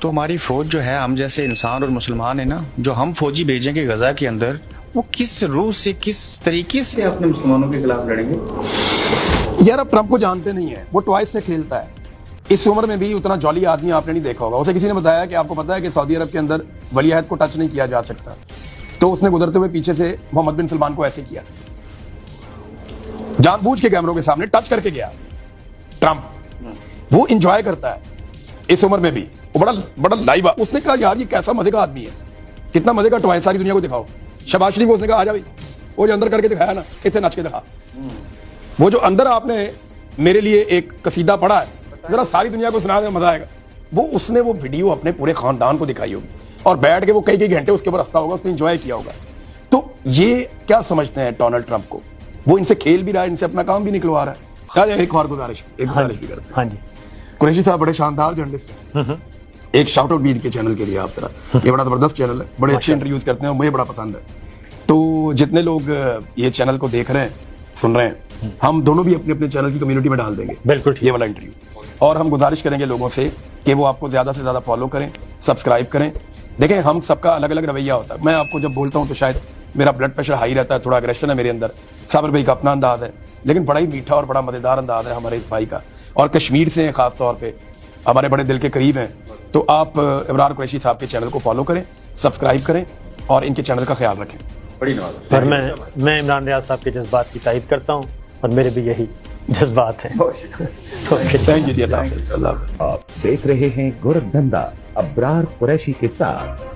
Speaker 2: तो हमारी फौज जो है, हम जैसे इंसान और मुसलमान है ना, जो हम फौजी भेजेंगे गजा के अंदर, वो किस रूह से, किस तरीके से अपने मुसलमानों के खिलाफ लड़ेंगे?
Speaker 1: यार, अब ट्रंप को जानते नहीं है, वो टॉयज से खेलता है। इस उम्र में भी उतना जॉली आदमी आपने नहीं देखा होगा। उसे किसी ने बताया कि आपको पता है कि सऊदी अरब के अंदर वली अहद को टच नहीं किया जा सकता, तो उसने गुजरते हुए पीछे से मोहम्मद बिन सलमान को ऐसे किया, जानबूझ के कैमरों के सामने टच करके गया। ट्रंप वो इंजॉय करता है इस उम्र में भी, वो बड़ा बड़ा लाइव। उसने कहा यार ये कैसा मजे का आदमी है, कितना मजे का टॉय, सारी दुनिया को दिखाओ। शबाज शरीफ को उसने कहा आ जा भाई, वो जो अंदर करके दिखाया ना, इतने नच के दिखा। वो जो अंदर आपने मेरे लिए एक कसीदा पढ़ा है, जरा सारी दुनिया को सुना दे, मजा आएगा। वो उसने वो वीडियो अपने पूरे खानदान को दिखाई होगी और बैठ के वो कई कई घंटे उसके ऊपर हंसता होगा, उसने एंजॉय किया होगा। तो ये क्या समझते हैं डोनाल्ड ट्रंप को? वो इनसे खेल भी रहा है, इनसे अपना काम भी निकलवा रहा है। एक और गुजारिश भी करते हैं।
Speaker 3: हाँ जी,
Speaker 1: कुरैशी साहब बड़े शानदार जर्नलिस्ट हैं। एक शाउट आउट भी इनके चैनल के लिए आप तरह, ये बड़ा जबरदस्त चैनल है, बड़े अच्छे इंटरव्यूज करते हैं, मुझे बड़ा पसंद है। तो जितने लोग ये चैनल को देख रहे हैं, सुन रहे हैं, हम दोनों भी अपने अपने चैनल की कम्युनिटी में डाल देंगे
Speaker 3: बिल्कुल
Speaker 1: ये वाला इंटरव्यू। और हम गुजारिश करेंगे लोगों से कि वो आपको ज्यादा से ज्यादा फॉलो करें, सब्सक्राइब करें। देखें, हम सबका अलग अलग रवैया होता है। मैं आपको जब बोलता हूँ तो शायद मेरा ब्लड प्रेशर हाई रहता है, थोड़ा अग्रेशन है मेरे अंदर, साबिर भाई का अपना अंदाज है, लेकिन बड़ा ही मीठा और बड़ा मजेदार अंदाज है हमारे इस भाई का, और कश्मीर से खास तौर पे हमारे बड़े दिल के करीब हैं। तो आप इमरान कुरैशी साहब के चैनल को फॉलो करें, सब्सक्राइब करें और इनके चैनल का ख्याल रखें। बड़ी नवाज।
Speaker 3: और मैं इमरान रियाज साहब के जज्बात की तारीफ करता हूँ और मेरे भी यही जज्बात हैं।
Speaker 1: Thank you.
Speaker 4: आप देख रहे हैं गोरखधंधा अब्रार कुरैशी के साथ।